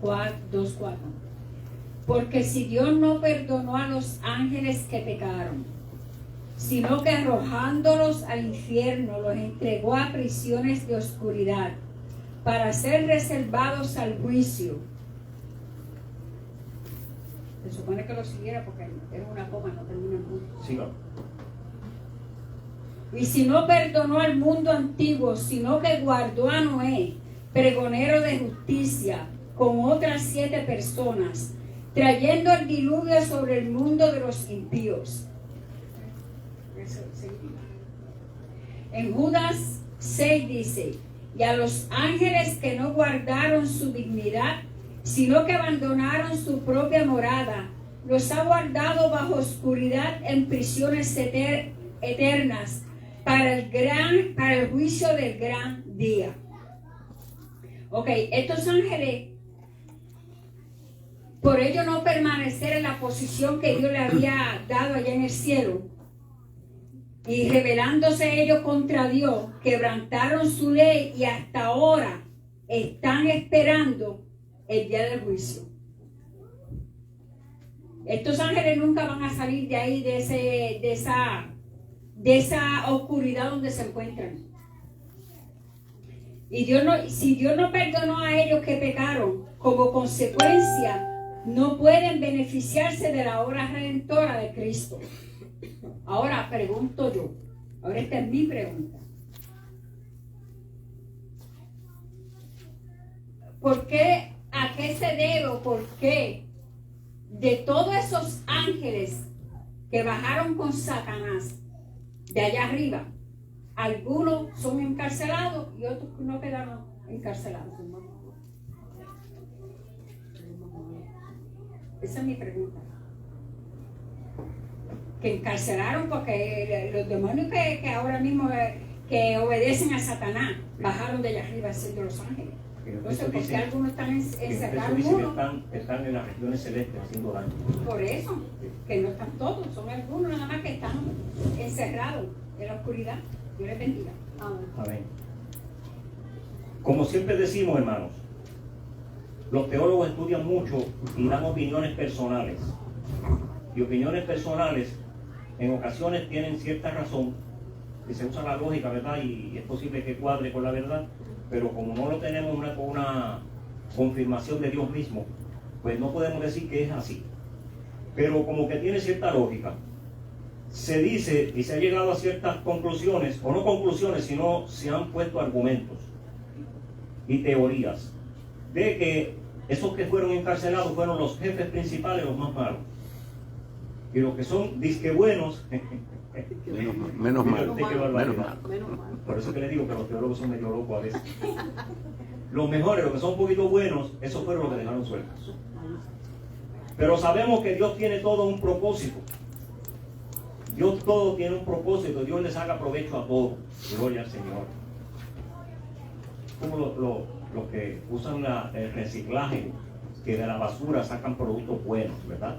2:4. Porque si Dios no perdonó a los ángeles que pecaron, sino que arrojándolos al infierno los entregó a prisiones de oscuridad para ser reservados al juicio. Se supone que lo siguiera porque es una coma, no termina el punto. Siga. Y si no perdonó al mundo antiguo, sino que guardó a Noé, pregonero de justicia, con otras 7 personas, trayendo el diluvio sobre el mundo de los impíos. En Judas 6 dice, y a los ángeles que no guardaron su dignidad, sino que abandonaron su propia morada, los ha guardado bajo oscuridad en prisiones eternas, para el juicio del gran día. Ok, estos ángeles, por ello no permanecer en la posición que Dios le había dado allá en el cielo, y rebelándose ellos contra Dios, quebrantaron su ley y hasta ahora están esperando el día del juicio. Estos ángeles nunca van a salir de ahí, de esa oscuridad donde se encuentran. Y si Dios no perdonó a ellos que pecaron, como consecuencia, no pueden beneficiarse de la obra redentora de Cristo. Ahora pregunto yo, ahora esta es mi pregunta. ¿Por qué? ¿A qué se debe o por qué de todos esos ángeles que bajaron con Satanás de allá arriba, algunos son encarcelados y otros no quedaron encarcelados? Esa es mi pregunta. Que encarcelaron porque los demonios que ahora mismo que obedecen a Satanás bajaron de allá arriba siendo los ángeles. Entonces, ¿por qué algunos están encerrados? Dice que están en las regiones celestes haciendo daño. Por eso, que no están todos, son algunos nada más que están encerrados en la oscuridad. Dios les bendiga. Amén. Como siempre decimos, hermanos, los teólogos estudian mucho y dan opiniones personales. Y opiniones personales en ocasiones tienen cierta razón, y se usa la lógica, ¿verdad? Y es posible que cuadre con la verdad, pero como no lo tenemos una confirmación de Dios mismo, pues no podemos decir que es así. Pero como que tiene cierta lógica. se dice y se ha llegado a ciertas conclusiones, o no conclusiones, sino se han puesto argumentos y teorías de que esos que fueron encarcelados fueron los jefes principales, los más malos. Y los que son disque buenos, Menos mal. Qué barbaridad. Por eso que le digo que los teólogos son medio locos a veces. Los mejores, los que son un poquito buenos, esos fueron los que dejaron sueltos. Pero sabemos que Dios tiene todo un propósito. Dios todo tiene un propósito. Dios le saca provecho a todo. Gloria al Señor. Como los que usan el reciclaje, que de la basura sacan productos buenos, ¿verdad?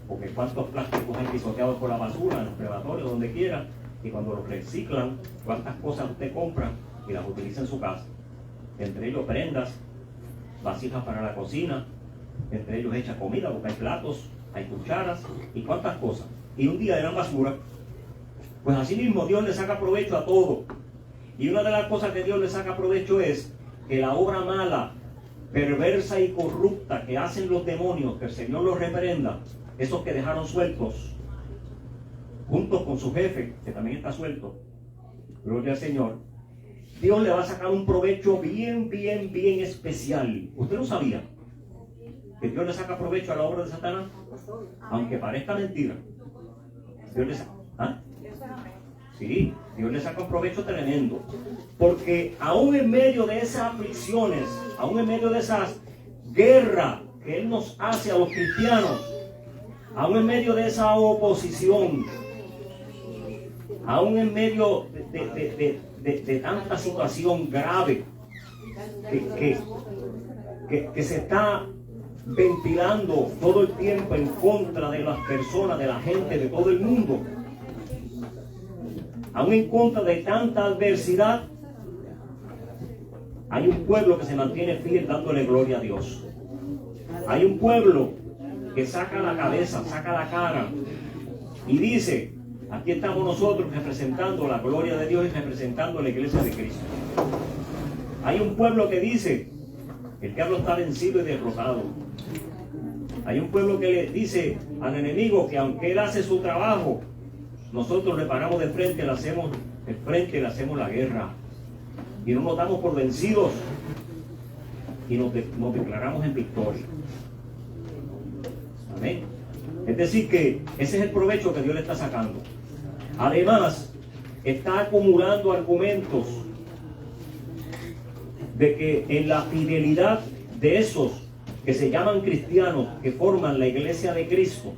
Porque cuántos plásticos hay pisoteados por la basura, en los crematorios, donde quiera, y cuando los reciclan, cuántas cosas usted compra y las utiliza en su casa. Entre ellos prendas, vasijas para la cocina, entre ellos hecha comida, porque hay platos, hay cucharas y cuántas cosas. Y un día eran basura. Pues así mismo Dios le saca provecho a todo. Y una de las cosas que Dios le saca provecho es que la obra mala, perversa y corrupta que hacen los demonios, que el Señor los reprenda, esos que dejaron sueltos, juntos con su jefe, que también está suelto, gloria al Señor, Dios le va a sacar un provecho bien especial. ¿Usted no sabía que Dios le saca provecho a la obra de Satanás? Aunque parezca mentira. Dios le saca. ¿Ah? Sí, Dios le saca un provecho tremendo. Porque aún en medio de esas aflicciones, aún en medio de esas guerras que Él nos hace a los cristianos, aún en medio de esa oposición, aún en medio de tanta situación grave que se está ventilando todo el tiempo en contra de las personas, de la gente, de todo el mundo, aún en contra de tanta adversidad, hay un pueblo que se mantiene fiel dándole gloria a Dios. Hay un pueblo que saca la cabeza, saca la cara y dice: aquí estamos nosotros representando la gloria de Dios y representando la iglesia de Cristo. Hay un pueblo que dice: el diablo está vencido y derrotado. Hay un pueblo que le dice al enemigo que aunque él hace su trabajo, nosotros le paramos de frente, le hacemos la guerra. Y no nos damos por vencidos y nos declaramos en victoria. Amén. Es decir que ese es el provecho que Dios le está sacando. Además, está acumulando argumentos de que en la fidelidad de esos que se llaman cristianos, que forman la iglesia de Cristo,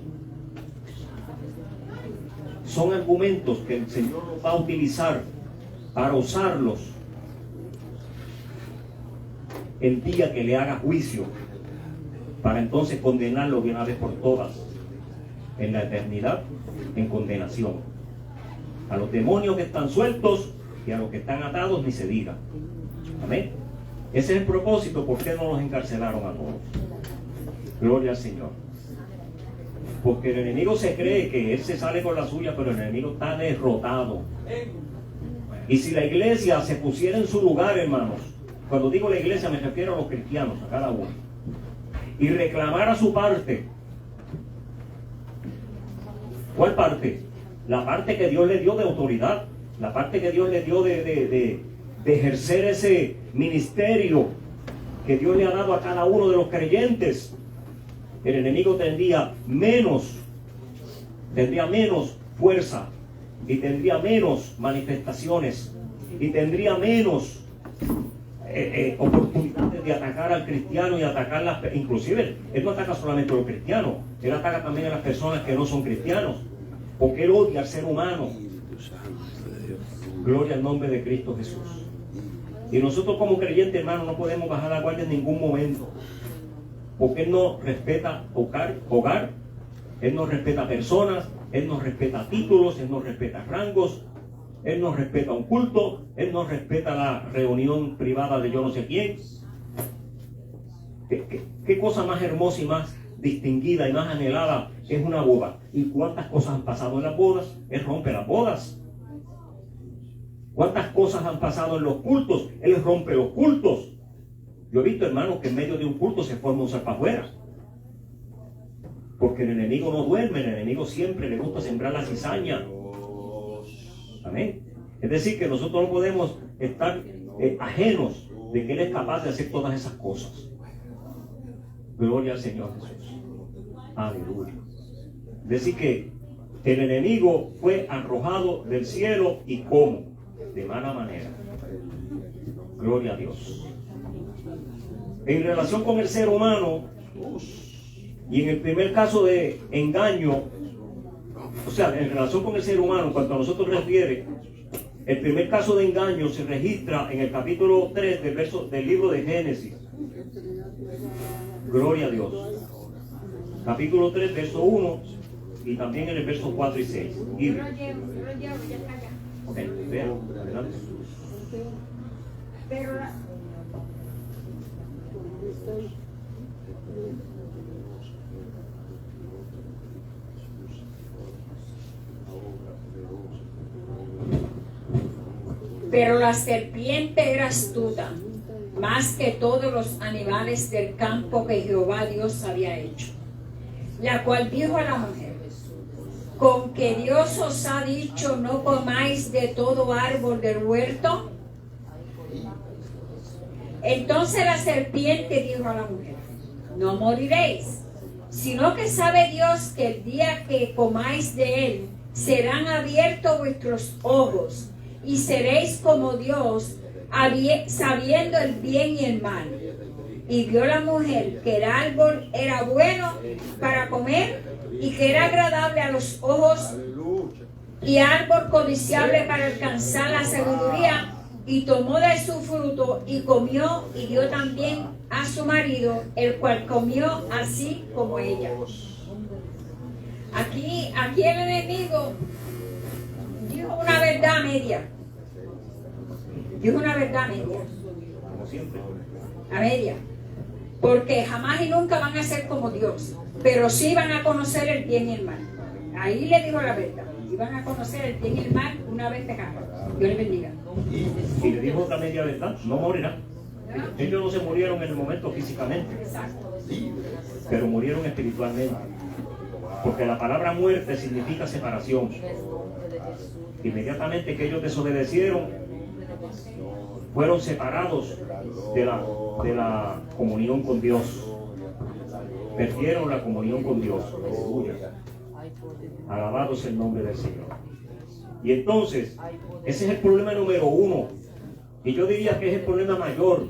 son argumentos que el Señor va a utilizar para usarlos el día que le haga juicio, para entonces condenarlo de una vez por todas en la eternidad en condenación. A los demonios que están sueltos y a los que están atados ni se diga. Amén. Ese es el propósito. ¿Por qué no los encarcelaron a todos? Gloria al Señor. Porque el enemigo se cree que él se sale con la suya, pero el enemigo está derrotado. Y si la iglesia se pusiera en su lugar, hermanos, cuando digo la iglesia me refiero a los cristianos, a cada uno, y reclamara su parte. ¿Cuál parte? La parte que Dios le dio de autoridad, la parte que Dios le dio de ejercer ese ministerio que Dios le ha dado a cada uno de los creyentes. El enemigo tendría menos fuerza y tendría menos manifestaciones y tendría menos oportunidades de atacar al cristiano y atacar inclusive él no ataca solamente a los cristianos, él ataca también a las personas que no son cristianos, porque él odia al ser humano. Gloria al nombre de Cristo Jesús. Y nosotros como creyentes, hermanos, no podemos bajar la guardia en ningún momento, porque Él no respeta hogar, Él no respeta personas, Él no respeta títulos, Él no respeta rangos, Él no respeta un culto, Él no respeta la reunión privada de yo no sé quién. ¿Qué cosa más hermosa y más distinguida y más anhelada es una boda? ¿Y cuántas cosas han pasado en las bodas? Él rompe las bodas. ¿Cuántas cosas han pasado en los cultos? Él rompe los cultos. Yo he visto, hermanos, que en medio de un culto se forma un zarpafuera. Porque el enemigo no duerme, el enemigo siempre le gusta sembrar la cizaña. Amén. Es decir, que nosotros no podemos estar ajenos de que Él es capaz de hacer todas esas cosas. Gloria al Señor Jesús. Aleluya. Es decir, que el enemigo fue arrojado del cielo, y ¿cómo? De mala manera. Gloria a Dios. En relación con el ser humano, y en el primer caso de engaño, o sea, en relación con el ser humano, en cuanto a nosotros refiere, el primer caso de engaño se registra en el capítulo 3 del libro de Génesis. Gloria a Dios. Capítulo 3, verso 1, y también en el verso 4 y 6. Ok, vean, adelante. Pero la serpiente era astuta, más que todos los animales del campo que Jehová Dios había hecho, la cual dijo a la mujer: ¿con que Dios os ha dicho no comáis de todo árbol del huerto? Entonces la serpiente dijo a la mujer: no moriréis, sino que sabe Dios que el día que comáis de él serán abiertos vuestros ojos, y seréis como Dios, sabiendo el bien y el mal. Y vio la mujer que el árbol era bueno para comer, y que era agradable a los ojos, y árbol codiciable para alcanzar la sabiduría, y tomó de su fruto y comió, y dio también a su marido, el cual comió así como ella. Aquí el enemigo dijo una verdad media. Dijo una verdad media. Como siempre. A media. Porque jamás y nunca van a ser como Dios, pero sí van a conocer el bien y el mal. Ahí le dijo la verdad. Y van a conocer el bien y el mal una vez de cada. Dios les bendiga. Y le dijo otra media verdad: no morirán. Ellos no se murieron en el momento físicamente, pero murieron espiritualmente. Porque la palabra muerte significa separación. Inmediatamente que ellos desobedecieron, fueron separados de la comunión con Dios. Perdieron la comunión con Dios. Aleluya. Alabado sea el nombre del Señor. Y entonces, ese es el problema número uno. Y yo diría que es el problema mayor.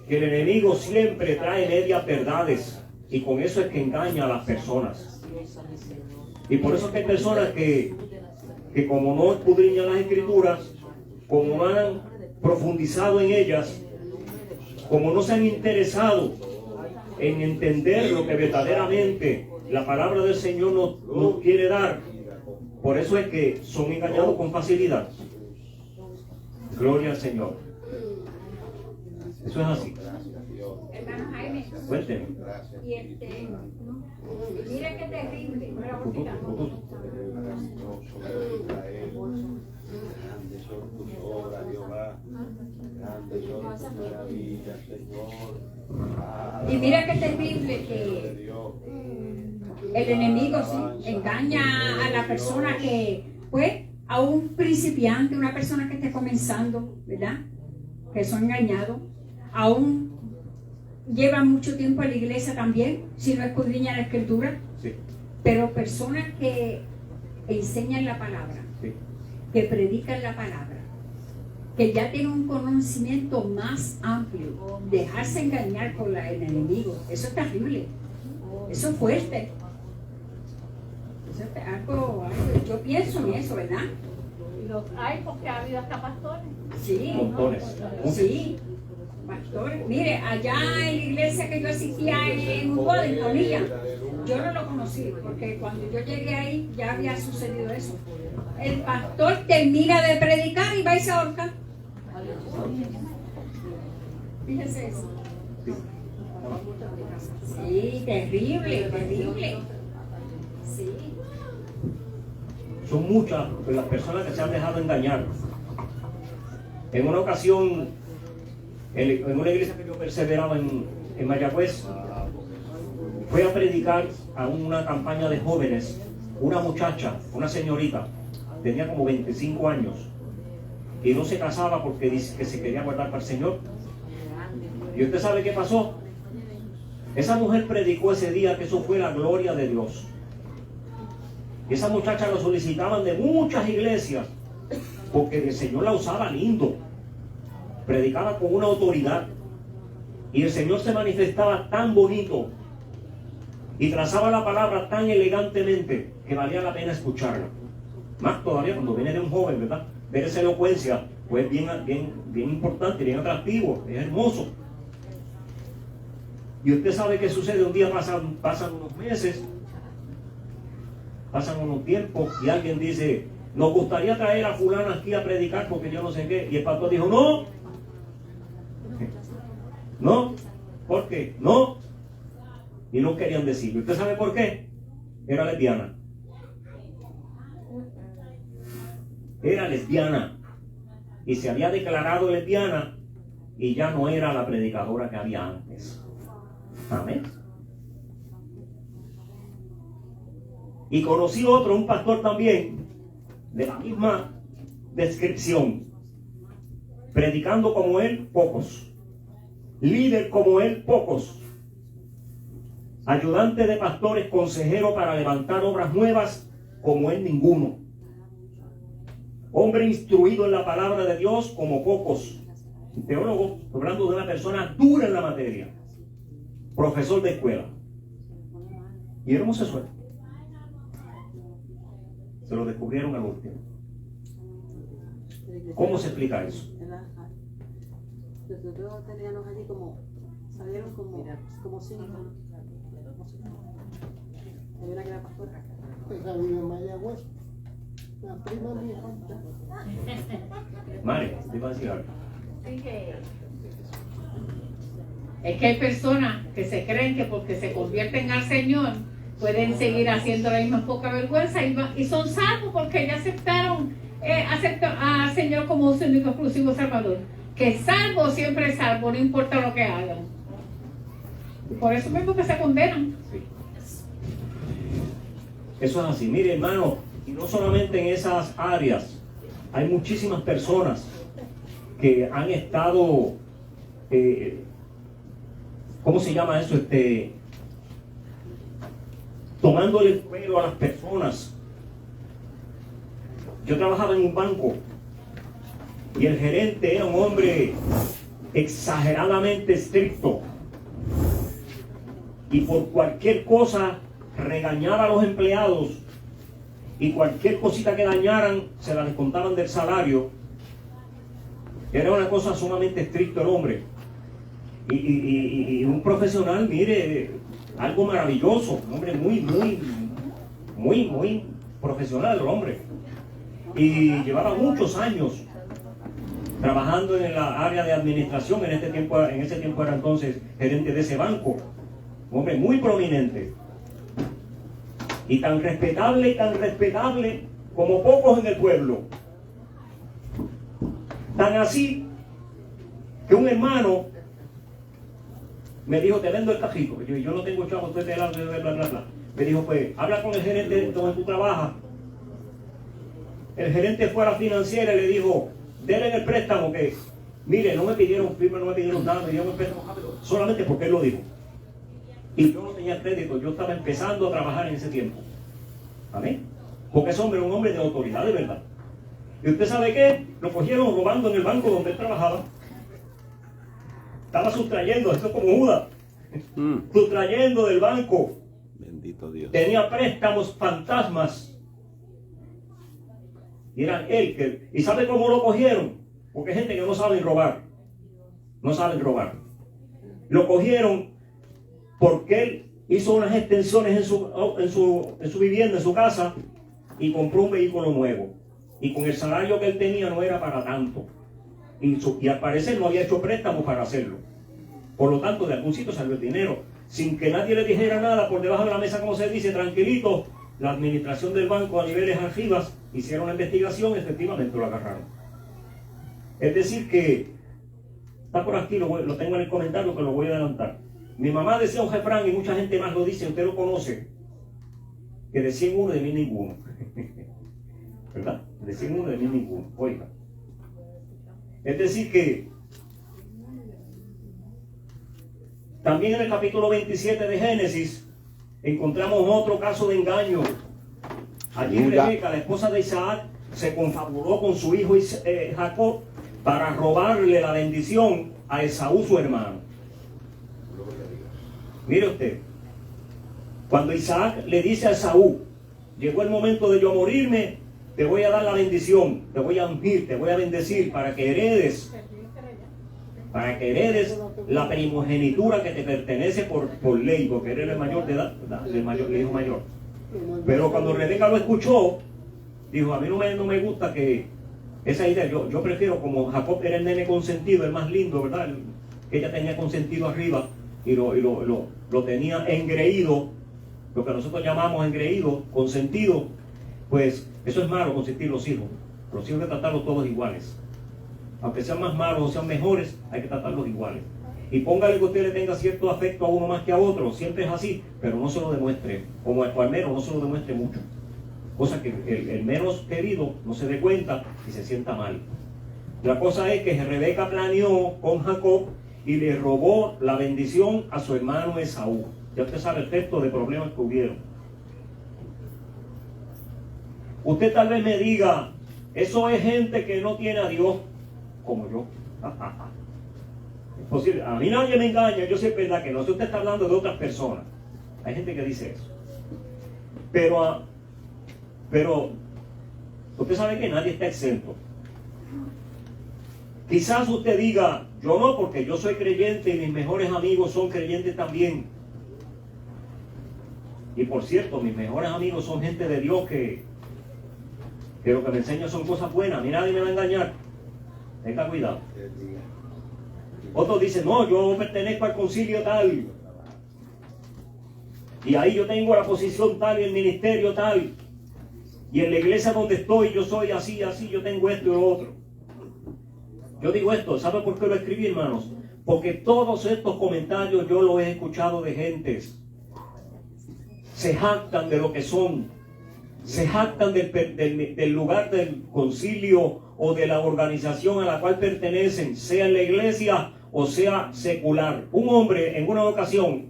Que el enemigo siempre trae medias verdades. Y con eso es que engaña a las personas. Y por eso es que hay personas que como no escudriñan las escrituras, como no han profundizado en ellas, como no se han interesado en entender lo que verdaderamente la palabra del Señor nos quiere dar, por eso es que son engañados con facilidad. Gloria al Señor. Eso es así. Hermano Jaime, Cuénteme. y mire qué terrible. Y mira qué terrible que el enemigo sí engaña a la persona que, pues, a un principiante, una persona que esté comenzando, ¿verdad? Que son engañados, aún llevan mucho tiempo en la iglesia también, si no escudriñan la escritura, Sí. pero personas que enseñan la palabra, Sí. que predican la palabra, que ya tienen un conocimiento más amplio, dejarse engañar por el enemigo, eso es terrible, eso es fuerte. Eso es algo, yo pienso en eso, ¿verdad? Los hay porque ha habido hasta pastores. Sí, Montones. sí, pastores. Mire, allá en la iglesia que yo asistía en Utuado, en Bonilla, yo no lo conocí, porque cuando yo llegué ahí ya había sucedido eso. El pastor termina de predicar y va y se ahorca. Fíjese eso. Sí, terrible, terrible. Sí. Son muchas las personas que se han dejado engañar. En una ocasión, en una iglesia que yo perseveraba en Mayagüez, fue a predicar a una campaña de jóvenes, una muchacha, una señorita, tenía como 25 años y no se casaba porque dice que se quería guardar para el Señor. ¿Y usted sabe qué pasó? Esa mujer predicó ese día que eso fue la gloria de Dios. Esa muchacha lo solicitaban de muchas iglesias porque el Señor la usaba lindo, predicaba con una autoridad y el Señor se manifestaba tan bonito y trazaba la palabra tan elegantemente que valía la pena escucharla. Más todavía cuando viene de un joven, ¿verdad? Ver esa elocuencia, pues bien importante, bien atractivo, es hermoso. Y usted sabe qué sucede, un día pasan unos meses, pasan unos tiempos y alguien dice, nos gustaría traer a fulana aquí a predicar porque yo no sé qué. Y el pastor dijo, no. No. ¿Por qué? No. Y no querían decirlo. ¿Usted sabe por qué? Era lesbiana. Era lesbiana. Y se había declarado lesbiana y ya no era la predicadora que había antes. Amén. Y conocí otro, un pastor también, de la misma descripción. Predicando como él, pocos. Líder como él, pocos. Ayudante de pastores, consejero para levantar obras nuevas, como él, ninguno. Hombre instruido en la palabra de Dios, como pocos. Teólogo, hablando de una persona dura en la materia. Profesor de escuela. Y era homosexual. Se lo descubrieron al último. ¿Cómo se explica eso? Nosotros teníamos allí salieron como 5. Hay una que era pastora. Esa vive en Mayagüez. La prima mía. Mari, te iba a decir algo. Es que hay personas que se creen que porque se convierten al Señor pueden seguir haciendo la misma poca vergüenza y son salvos porque ya aceptaron al Señor como su único exclusivo Salvador. Que salvo siempre es salvo, no importa lo que hagan. Y por eso mismo que se condenan. Sí. Eso es así. Mire, hermano, y no solamente en esas áreas, hay muchísimas personas que han estado, ¿cómo se llama eso? Tomándole el pelo a las personas. Yo trabajaba en un banco y el gerente era un hombre exageradamente estricto y por cualquier cosa regañaba a los empleados y cualquier cosita que dañaran se la descontaban del salario. Era una cosa sumamente estricto el hombre y un profesional, mire, algo maravilloso, un hombre muy profesional el hombre, y llevaba muchos años trabajando en la área de administración. En ese tiempo era entonces gerente de ese banco, un hombre muy prominente y tan respetable como pocos en el pueblo. Tan así que un hermano me dijo, te vendo el cajito. Yo no tengo chavo, estoy pelado, bla, bla, bla. Me dijo, pues, habla con el gerente donde tú trabajas. El gerente fue a la financiera y le dijo, denle el préstamo que, mire, no me pidieron firma, no me pidieron nada, me dieron el préstamo rápido, solamente porque él lo dijo. Y yo no tenía crédito, yo estaba empezando a trabajar en ese tiempo. Amén. Porque ese hombre era un hombre de autoridad de verdad. ¿Y usted sabe qué? Lo cogieron robando en el banco donde él trabajaba. Estaba sustrayendo, esto es como Judas. Sustrayendo del banco. Bendito Dios. Tenía préstamos fantasmas. Y eran él que... ¿Y sabe cómo lo cogieron? Porque hay gente que no sabe robar. No saben robar. Lo cogieron porque él hizo unas extensiones en su vivienda, en su casa, y compró un vehículo nuevo. Y con el salario que él tenía no era para tanto. Y al parecer no había hecho préstamos para hacerlo. Por lo tanto, de algún sitio salió el dinero. Sin que nadie le dijera nada, por debajo de la mesa, como se dice, tranquilito, la administración del banco a niveles arribas hicieron la investigación, efectivamente lo agarraron. Es decir que, está por aquí, lo tengo en el comentario que lo voy a adelantar. Mi mamá decía un refrán y mucha gente más lo dice, usted lo conoce, que de 100 uno, de 1000 ninguno. ¿verdad? De 100 uno, de 1000 ninguno. Oiga. Es decir que también en el capítulo 27 de Génesis encontramos otro caso de engaño. Allí Rebeca, la esposa de Isaac, se confabuló con su hijo Jacob para robarle la bendición a Esaú, su hermano. Mire usted, cuando Isaac le dice a Esaú, llegó el momento de yo morirme, te voy a dar la bendición, te voy a ungir, te voy a bendecir para que heredes la primogenitura que te pertenece por ley, porque eres el mayor de edad, el hijo mayor. Pero cuando Rebeca lo escuchó, dijo, a mí no me gusta que esa idea, yo prefiero, como Jacob era el nene consentido, el más lindo, ¿verdad? Que ella tenía consentido arriba y lo tenía engreído, lo que nosotros llamamos engreído, consentido, pues eso es malo, consentir los hijos. Los hijos hay que tratarlos todos iguales. Aunque sean más malos o sean mejores, hay que tratarlos iguales. Y póngale que usted le tenga cierto afecto a uno más que a otro, siempre es así, pero no se lo demuestre, o al menos no se lo demuestre mucho. Cosa que el menos querido no se dé cuenta y se sienta mal. La cosa es que Rebeca planeó con Jacob y le robó la bendición a su hermano Esaú. Ya usted sabe el resto de problemas que hubieron. Usted tal vez me diga, eso es gente que no tiene a Dios como yo. Es posible. A mí nadie me engaña, yo sé verdad que no. Si usted está hablando de otras personas, hay gente que dice eso. Pero usted sabe que nadie está exento. Quizás usted diga, yo no, porque yo soy creyente y mis mejores amigos son creyentes también. Y por cierto, mis mejores amigos son gente de Dios que lo que me enseña son cosas buenas. A mí nadie me va a engañar. Tenga cuidado. Otros dicen, no, yo pertenezco al concilio tal. Y ahí yo tengo la posición tal y el ministerio tal. Y en la iglesia donde estoy yo soy así, yo tengo esto y lo otro. Yo digo esto, ¿sabe por qué lo escribí, hermanos? Porque todos estos comentarios yo los he escuchado de gentes. Se jactan de lo que son. Se jactan del lugar del concilio o de la organización a la cual pertenecen, sea en la iglesia o sea secular. Un hombre en una ocasión,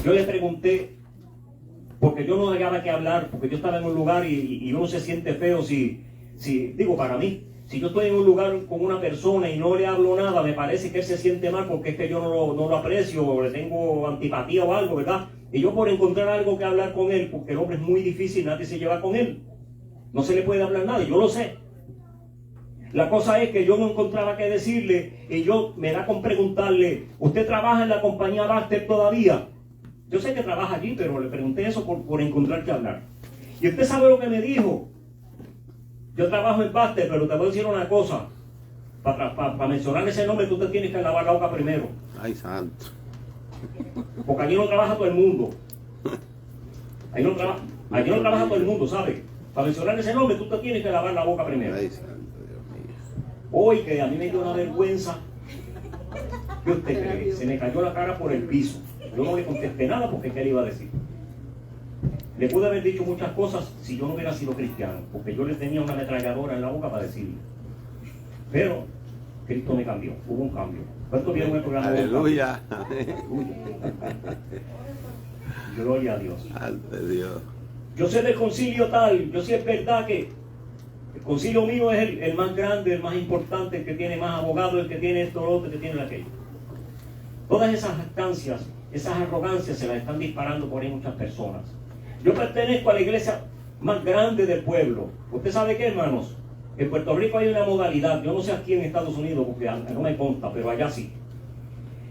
yo le pregunté, porque yo no hallaba qué hablar, porque yo estaba en un lugar y uno se siente feo si digo, para mí, si yo estoy en un lugar con una persona y no le hablo nada, me parece que él se siente mal porque es que yo no lo aprecio o le tengo antipatía o algo, ¿verdad? Y yo por encontrar algo que hablar con él, porque el hombre es muy difícil, nadie se lleva con él. No se le puede hablar nada, yo lo sé. La cosa es que yo no encontraba qué decirle y yo me da con preguntarle, ¿usted trabaja en la compañía Baxter todavía? Yo sé que trabaja allí, pero le pregunté eso por encontrar qué hablar. Y usted sabe lo que me dijo. Yo trabajo en Baxter, pero te voy a decir una cosa. Para mencionar ese nombre, tú te tienes que lavar la boca primero. Ay, santo. Porque allí no trabaja todo el mundo. Allí no trabaja todo el mundo, ¿sabes? Para mencionar ese nombre, tú te tienes que lavar la boca primero. Ay, santo, Dios mío. Hoy que a mí me dio una vergüenza. ¿Qué usted cree? Se me cayó la cara por el piso. Yo no le contesté nada porque ¿qué le iba a decir? Le pude haber dicho muchas cosas si yo no hubiera sido cristiano, porque yo le tenía una ametralladora en la boca para decirle. Pero Cristo me cambió, hubo un cambio. ¿Cuántos vieron el programa? Aleluya. Gloria a Dios. Ante Dios. Yo sé del concilio tal, yo sé es verdad que el concilio mío es el más grande, el más importante, el que tiene más abogados, el que tiene esto, lo otro, el que tiene aquello. Todas esas jactancias, esas arrogancias se las están disparando por ahí muchas personas. Yo pertenezco a la iglesia más grande del pueblo. ¿Usted sabe qué, hermanos? En Puerto Rico hay una modalidad, yo no sé aquí en Estados Unidos, porque no me consta, pero allá sí.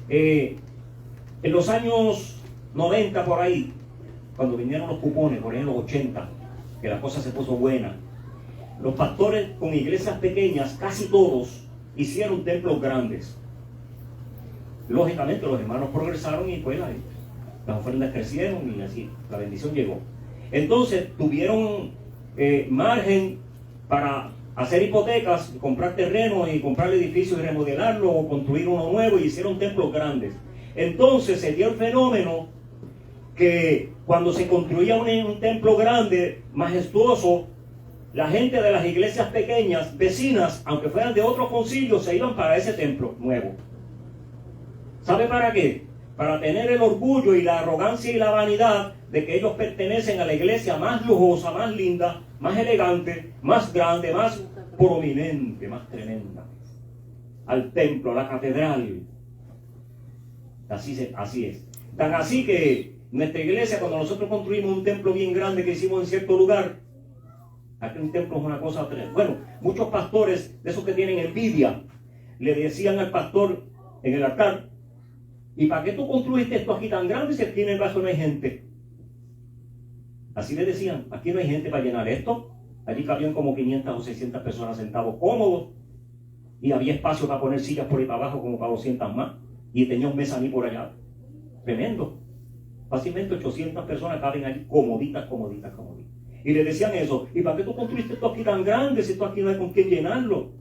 En los años 90 por ahí, cuando vinieron los cupones, por ahí en los 80, que la cosa se puso buena, los pastores con iglesias pequeñas, casi todos, hicieron templos grandes. Lógicamente los hermanos progresaron y pues las ofrendas crecieron y así, la bendición llegó. Entonces tuvieron margen para hacer hipotecas, comprar terrenos y comprar edificios y remodelarlo o construir uno nuevo y hicieron templos grandes. Entonces se dio el fenómeno que cuando se construía un templo grande, majestuoso, la gente de las iglesias pequeñas, vecinas, aunque fueran de otro concilio, se iban para ese templo nuevo. ¿Sabe para qué? Para tener el orgullo y la arrogancia y la vanidad de que ellos pertenecen a la iglesia más lujosa, más linda, más elegante, más grande, más prominente, más tremenda. Al templo, a la catedral. Así es. Tan así que nuestra iglesia, cuando nosotros construimos un templo bien grande que hicimos en cierto lugar, aquí un templo es una cosa tremenda. Bueno, muchos pastores de esos que tienen envidia le decían al pastor en el altar: ¿y para qué tú construiste esto aquí tan grande si aquí en el vaso no hay gente? Así le decían: aquí no hay gente para llenar esto. Allí cabían como 500 o 600 personas sentados cómodos y había espacio para poner sillas por ahí para abajo como para 200 más, y tenía un mezaní por allá. Tremendo. Fácilmente 800 personas caben allí comoditas. Y le decían eso: ¿y para qué tú construiste esto aquí tan grande si esto aquí no hay con quién llenarlo?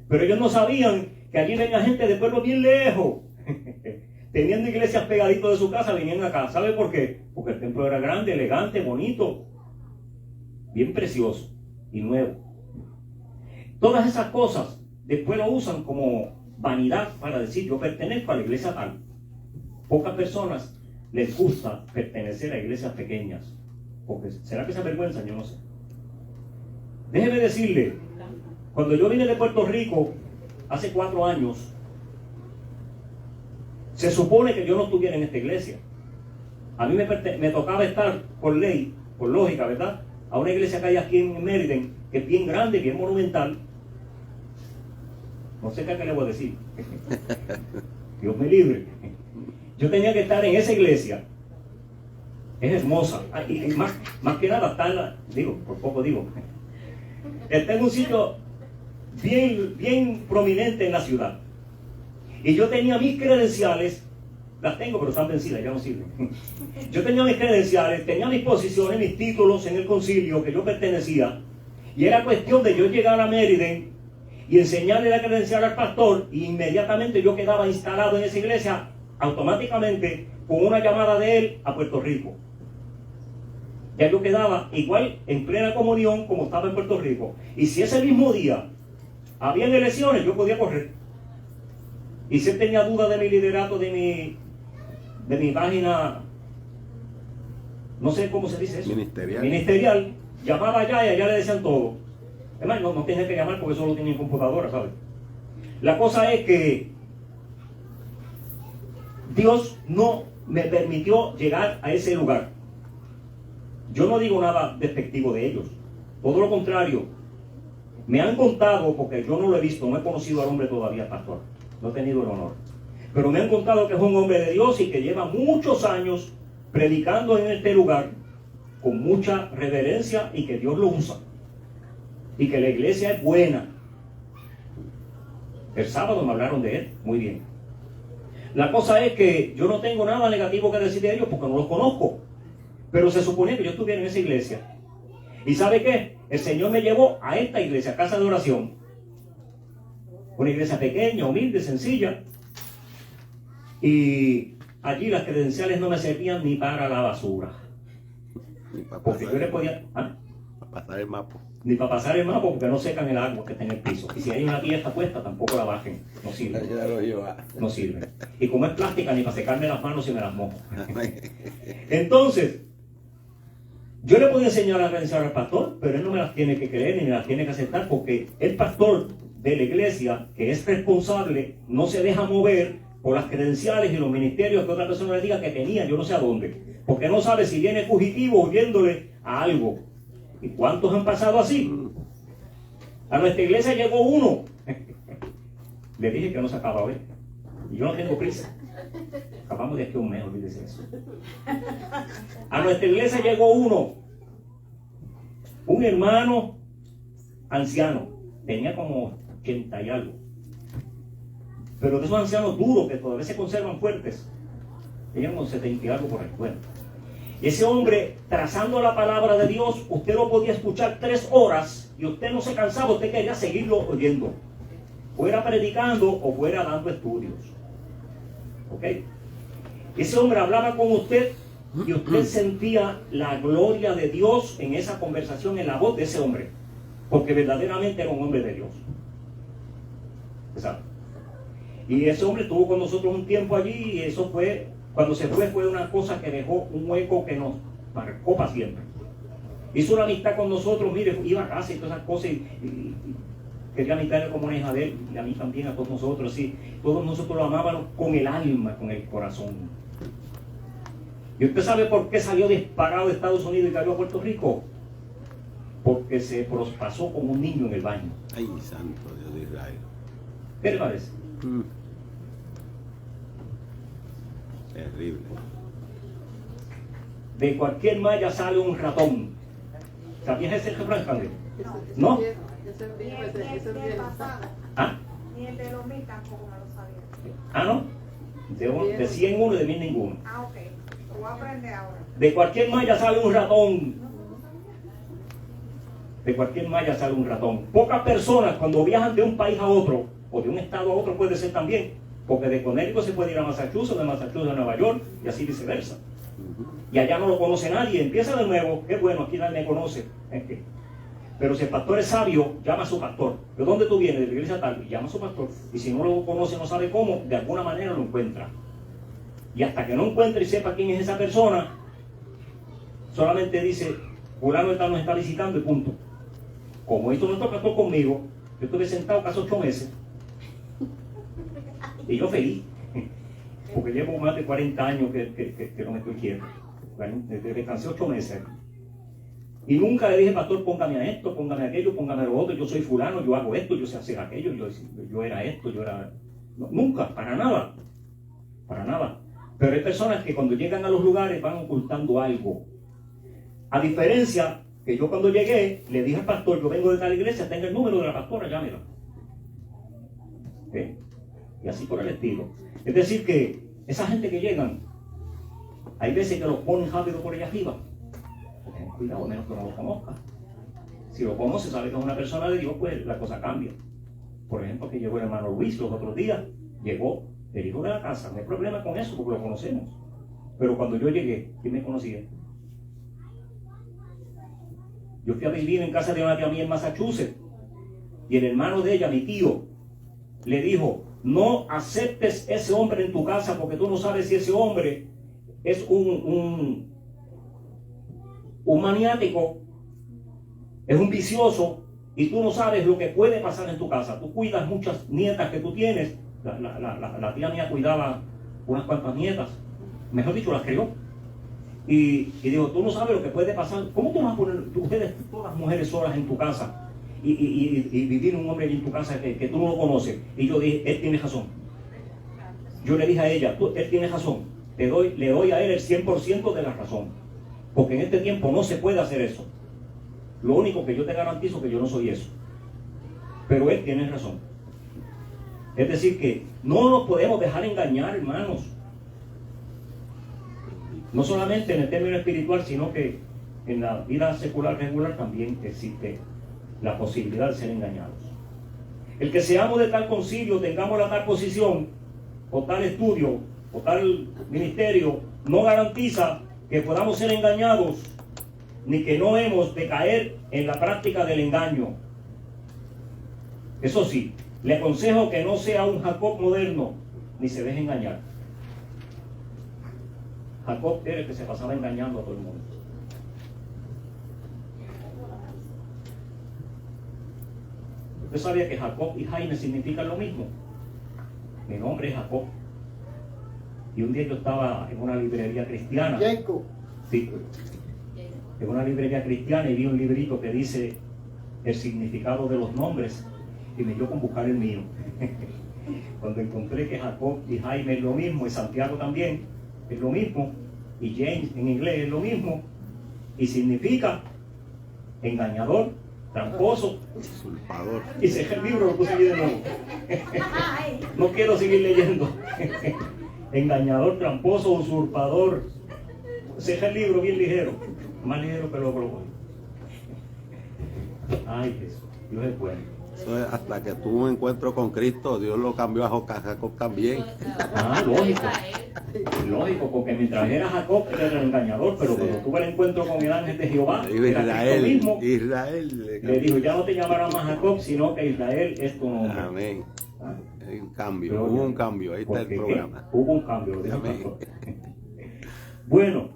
Pero ellos no sabían que allí venía gente de pueblos bien lejos. Teniendo iglesias pegaditos de su casa, venían acá. ¿Sabe por qué? Porque el templo era grande, elegante, bonito, bien precioso y nuevo. Todas esas cosas después lo usan como vanidad para decir: yo pertenezco a la iglesia tal. Pocas personas les gusta pertenecer a iglesias pequeñas. Porque, ¿será que se avergüenzan? Yo no sé. Déjeme decirle, cuando yo vine de Puerto Rico hace 4 años, se supone que yo no estuviera en esta iglesia. A mí me tocaba estar por ley, por lógica, ¿verdad?, a una iglesia que hay aquí en Meriden, que es bien grande, bien monumental. No sé qué le voy a decir. Dios me libre. Yo tenía que estar en esa iglesia. Es hermosa. Y más que nada está por poco digo. Está en un sitio bien prominente en la ciudad. Y yo tenía mis credenciales, las tengo pero están vencidas, ya no sirven. Yo tenía mis credenciales, tenía mis posiciones, mis títulos en el concilio que yo pertenecía. Y era cuestión de yo llegar a Meriden y enseñarle la credencial al pastor, y inmediatamente yo quedaba instalado en esa iglesia automáticamente con una llamada de él a Puerto Rico. Ya yo quedaba igual en plena comunión como estaba en Puerto Rico. Y si ese mismo día habían elecciones, yo podía correr. Y si él tenía duda de mi liderato, de mi página, no sé cómo se dice eso, ministerial, llamaba allá y allá le decían todo. Además, no tenía que llamar porque solo tenía computadora, ¿sabes? La cosa es que Dios no me permitió llegar a ese lugar. Yo no digo nada despectivo de ellos, todo lo contrario. Me han contado, porque yo no lo he visto, no he conocido al hombre todavía, pastor, no he tenido el honor, pero me han contado que es un hombre de Dios y que lleva muchos años predicando en este lugar con mucha reverencia, y que Dios lo usa y que la iglesia es buena. El sábado me hablaron de él, muy bien. La cosa es que yo no tengo nada negativo que decir de ellos porque no los conozco, pero se suponía que yo estuviera en esa iglesia. ¿Y sabe qué? El Señor me llevó a esta iglesia, casa de oración, una iglesia pequeña, humilde, sencilla, y allí las credenciales no me servían ni para la basura, porque yo le podía pasar el mapa. Ni para pasar el mapa, porque no secan el agua que está en el piso. Y si hay una tía puesta, tampoco la bajen. No sirve. No sirve. Y como es plástica, ni para secarme las manos si me las mojo. Entonces, yo le puedo enseñar la credencial al pastor, pero él no me las tiene que creer ni me las tiene que aceptar, porque el pastor de la iglesia, que es responsable, no se deja mover por las credenciales y los ministerios que otra persona le diga que tenía, yo no sé a dónde. Porque no sabe si viene fugitivo huyéndole a algo. ¿Y cuántos han pasado así? A nuestra iglesia llegó uno. Le dije que no se acaba hoy. Y yo no tengo prisa. Acabamos de aquí un mes, olvídese eso. A nuestra iglesia llegó uno. Un hermano anciano. Tenía como 80 y algo. Pero de esos ancianos duros que todavía se conservan fuertes. Tenían unos 70 y algo por ahí. Bueno. Ese hombre, trazando la palabra de Dios, usted lo podía escuchar 3 horas y usted no se cansaba, usted quería seguirlo oyendo. Fuera predicando o fuera dando estudios. ¿Ok? Ese hombre hablaba con usted y usted sentía la gloria de Dios en esa conversación, en la voz de ese hombre, porque verdaderamente era un hombre de Dios. ¿Sabe? Y ese hombre estuvo con nosotros un tiempo allí, y eso fue, cuando se fue una cosa que dejó un hueco que nos marcó para siempre. Hizo una amistad con nosotros, mire, iba a casa y todas esas cosas, y quería amistad como una hija de él, y a mí también, a todos nosotros, sí. Todos nosotros lo amábamos con el alma, con el corazón. ¿Y usted sabe por qué salió disparado de Estados Unidos y cayó a Puerto Rico? Porque se prospasó como un niño en el baño. Ay, santo Dios de Israel. ¿Qué le parece? Terrible. De cualquier malla sale un ratón. ¿Sabías ese refrán, Candy? ¿No? ¿Ah? Ni el de los mil tampoco me lo sabía. ¿Ah, no? De 100 uno y de 1000 ninguno. Ah, ok. Lo voy a aprender ahora. De cualquier malla sale un ratón. De cualquier malla sale un ratón. Pocas personas cuando viajan de un país a otro, o de un estado a otro puede ser también, porque de Connecticut se puede ir a Massachusetts, de Massachusetts a Nueva York, y así viceversa. Y allá no lo conoce nadie, empieza de nuevo, qué bueno, aquí nadie me conoce. Pero si el pastor es sabio, llama a su pastor. ¿De dónde tú vienes? De la iglesia tal, y llama a su pastor. Y si no lo conoce, no sabe cómo, de alguna manera lo encuentra. Y hasta que no encuentre y sepa quién es esa persona, solamente dice, fulano nos está visitando y punto. Como hizo nuestro pastor conmigo, yo estuve sentado casi 8 meses. Y yo feliz, porque llevo más de 40 años que no me estoy quieto. Descansé 8 meses. Y nunca le dije, pastor, póngame a esto, póngame a aquello, póngame a lo otro, yo soy fulano, yo hago esto, yo sé hacer aquello, yo era esto, yo era... No, nunca, para nada. Para nada. Pero hay personas que cuando llegan a los lugares van ocultando algo. A diferencia que yo cuando llegué, le dije al pastor, yo vengo de tal iglesia, tenga el número de la pastora, llámela. ¿Eh? Y así por el estilo. Es decir que esa gente que llegan, hay veces que los ponen rápido por allá arriba. Ten cuidado, menos que no lo conozca. Si lo conoce, sabe que es una persona de Dios, pues la cosa cambia. Por ejemplo, que llegó el hermano Luis los otros días, llegó el hijo de la casa. No hay problema con eso porque lo conocemos. Pero cuando yo llegué, ¿quién me conocía? Yo fui a vivir en casa de una tía mía en Massachusetts, y el hermano de ella, mi tío, le dijo, no aceptes ese hombre en tu casa porque tú no sabes si ese hombre es un maniático, es un vicioso, y tú no sabes lo que puede pasar en tu casa. Tú cuidas muchas nietas que tú tienes. La tía mía cuidaba unas cuantas nietas, mejor dicho, las crió. Y digo, tú no sabes lo que puede pasar. ¿Cómo tú vas a poner ustedes, todas las mujeres solas en tu casa y vivir un hombre en tu casa que tú no lo conoces? Y yo dije, él tiene razón. Yo le dije a ella, él tiene razón. Le doy a él el 100% de la razón. Porque en este tiempo no se puede hacer eso. Lo único que yo te garantizo es que yo no soy eso. Pero él tiene razón. Es decir que no nos podemos dejar engañar, hermanos. No solamente en el término espiritual, sino que en la vida secular regular también existe la posibilidad de ser engañados. El que seamos de tal concilio, tengamos la tal posición, o tal estudio, o tal ministerio, no garantiza que podamos ser engañados, ni que no hemos de caer en la práctica del engaño. Eso sí, le aconsejo que no sea un Jacob moderno, ni se deje engañar. Jacob era el que se pasaba engañando a todo el mundo. ¿Usted sabía que Jacob y Jaime significan lo mismo? Mi nombre es Jacob. Y un día yo estaba en una librería cristiana. Jacob. Sí. En una librería cristiana y vi un librito que dice el significado de los nombres y me dio con buscar el mío. Cuando encontré que Jacob y Jaime es lo mismo y Santiago también es lo mismo, y James en inglés es lo mismo, y significa engañador, tramposo, Usurpador. y cerré el libro, lo puse aquí de nuevo. No quiero seguir leyendo. Engañador, tramposo, usurpador. Cerré el libro bien ligero, más ligero que lo coloco. Ay, Jesús, Dios es bueno. Eso es hasta que tuvo un encuentro con Cristo, Dios lo cambió a Jacob también. Ah, lógico. Lógico, porque mientras era Jacob era el engañador, pero cuando tuvo el encuentro con el ángel de Jehová, era Cristo mismo, Israel le dijo, ya no te llamarás más Jacob, sino que Israel es tu nombre. Amén. ¿Ah? Hay un cambio, Gloria. hubo un cambio, ahí está el Porque, programa. ¿qué? Hubo un cambio, lo dijo el Amén. pastor. Bueno,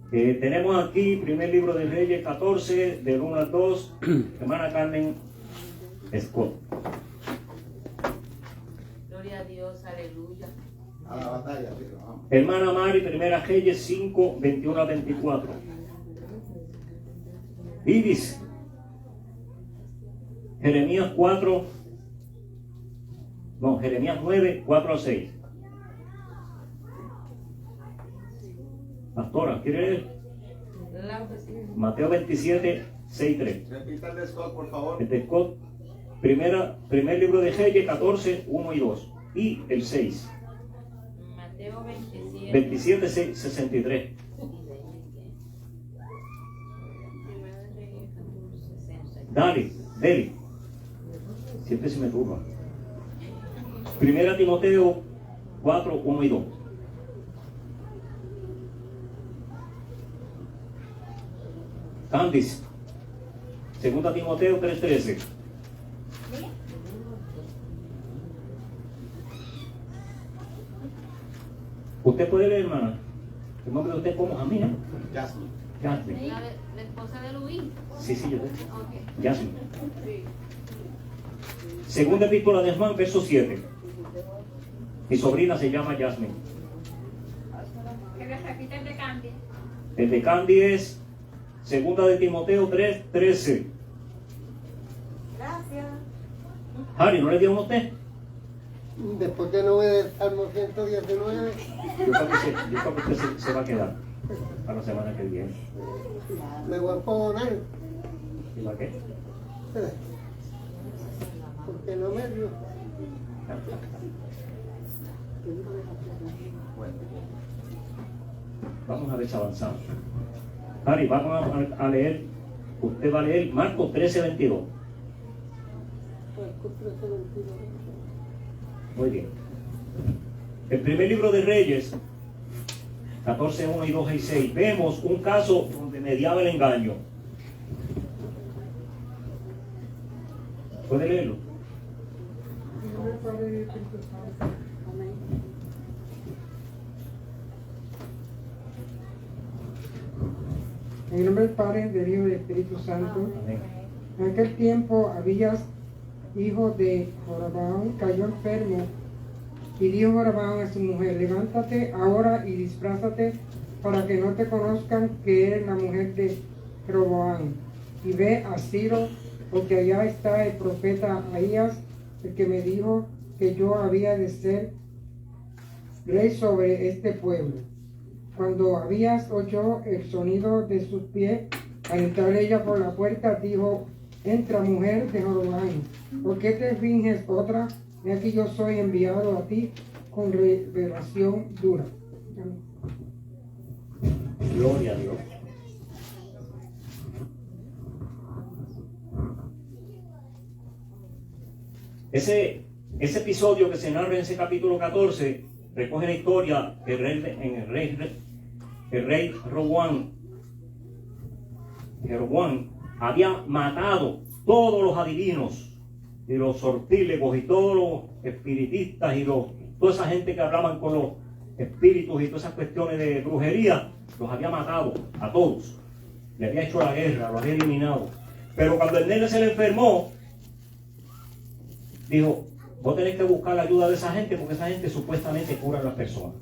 tenemos aquí primer libro de Reyes 14, del 1 al 2, hermana Carmen Scott. Gloria a Dios, aleluya. A la batalla, sí, vamos. Hermana Mari, primera Reyes 5, 21 a 24. Y dice, Jeremías 9, 4 a 6. Pastora, ¿quiere leer? Mateo 27, 6, 3. Repita el de Scott, por favor. El de Scott, primer libro de Reyes 14, 1 y 2. Y el 6. Mateo 27. 27, 6, 63. Dale. Siempre se me turba. Primera Timoteo 4, 1 y 2. Candice. Segunda Timoteo 3, 13. ¿Usted puede leer, hermana? El nombre de usted como Jamina. Jasmine. Jasmine. La esposa de Luis. Sí, yo sé. Ok. Jasmine. Segunda epístola de Juan, verso 7. Mi sobrina se llama Jasmine. Que le repite el de Candy. El de Candy es segunda de Timoteo 3, 13. Gracias. Harry, ¿no le dieron a usted? Después que no ve el Salmo 119, Yo creo que usted se va a quedar para la semana que viene. me voy a poner, ¿Y la qué? porque no me dio. Vamos a ver si avanzamos. Harry, vamos a leer. Usted va a leer Marcos 13, 22. Muy bien. El primer libro de Reyes, 14, 1 y 2 y 6, vemos un caso donde mediaba el engaño. ¿Puede leerlo? En el nombre del Padre, del Hijo y del Espíritu Santo. Amén. En aquel tiempo Abías, hijo de Jorabaam, cayó enfermo, y dijo Jorabaam a su mujer: levántate ahora y disfrázate para que no te conozcan que eres la mujer de Jeroboam, y ve a Silo, porque allá está el profeta Ahías, el que me dijo que yo había de ser rey sobre este pueblo. Cuando Abías oyó el sonido de sus pies, al entrar ella por la puerta, dijo: entra, mujer de Jeroboam, ¿por qué te finges otra? He aquí yo soy enviado a ti con revelación dura. Gloria a Dios. Ese episodio que se narra en ese capítulo 14 recoge la historia que el rey Jeroboam había matado todos los adivinos y los sortílegos y todos los espiritistas y toda esa gente que hablaban con los espíritus y todas esas cuestiones de brujería, los había matado a todos. Le había hecho la guerra, lo había eliminado. Pero cuando el nene se le enfermó, dijo: vos tenés que buscar la ayuda de esa gente, porque esa gente supuestamente cura a las personas.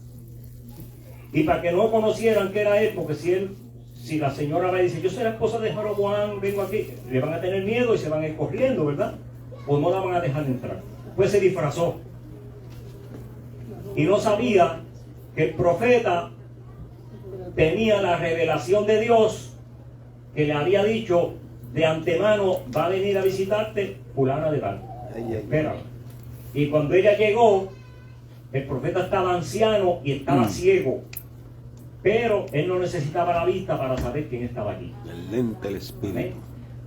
Y para que no conocieran que era él, porque si la señora va y dice: yo soy la esposa de Jeroboam, vengo aquí, le van a tener miedo y se van a ir corriendo, ¿verdad? O no la van a dejar entrar. Pues se disfrazó. Y no sabía que el profeta tenía la revelación de Dios, que le había dicho de antemano: va a venir a visitarte fulana de tal. Espera. Y cuando ella llegó, el profeta estaba anciano y estaba ciego, pero él no necesitaba la vista para saber quién estaba allí. El lente del Espíritu. ¿Amén?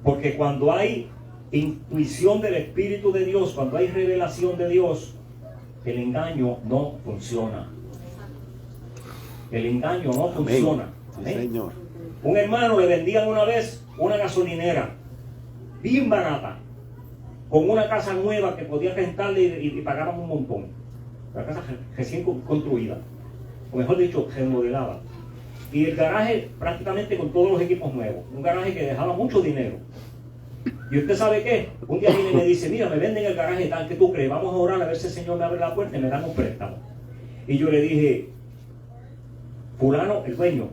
Porque cuando hay intuición del Espíritu de Dios, cuando hay revelación de Dios, el engaño no funciona. El engaño no funciona. Sí, Señor. Un hermano le vendían una vez una gasolinera bien barata, con una casa nueva que podía rentarle y pagaban un montón. La casa recién construida, o mejor dicho, remodelada. Y el garaje prácticamente con todos los equipos nuevos. Un garaje que dejaba mucho dinero. Y usted sabe qué, un día viene y me dice, mira, me venden el garaje tal, que tú crees, vamos a orar a ver si el Señor me abre la puerta y me dan un préstamo. Y yo le dije, fulano, el dueño,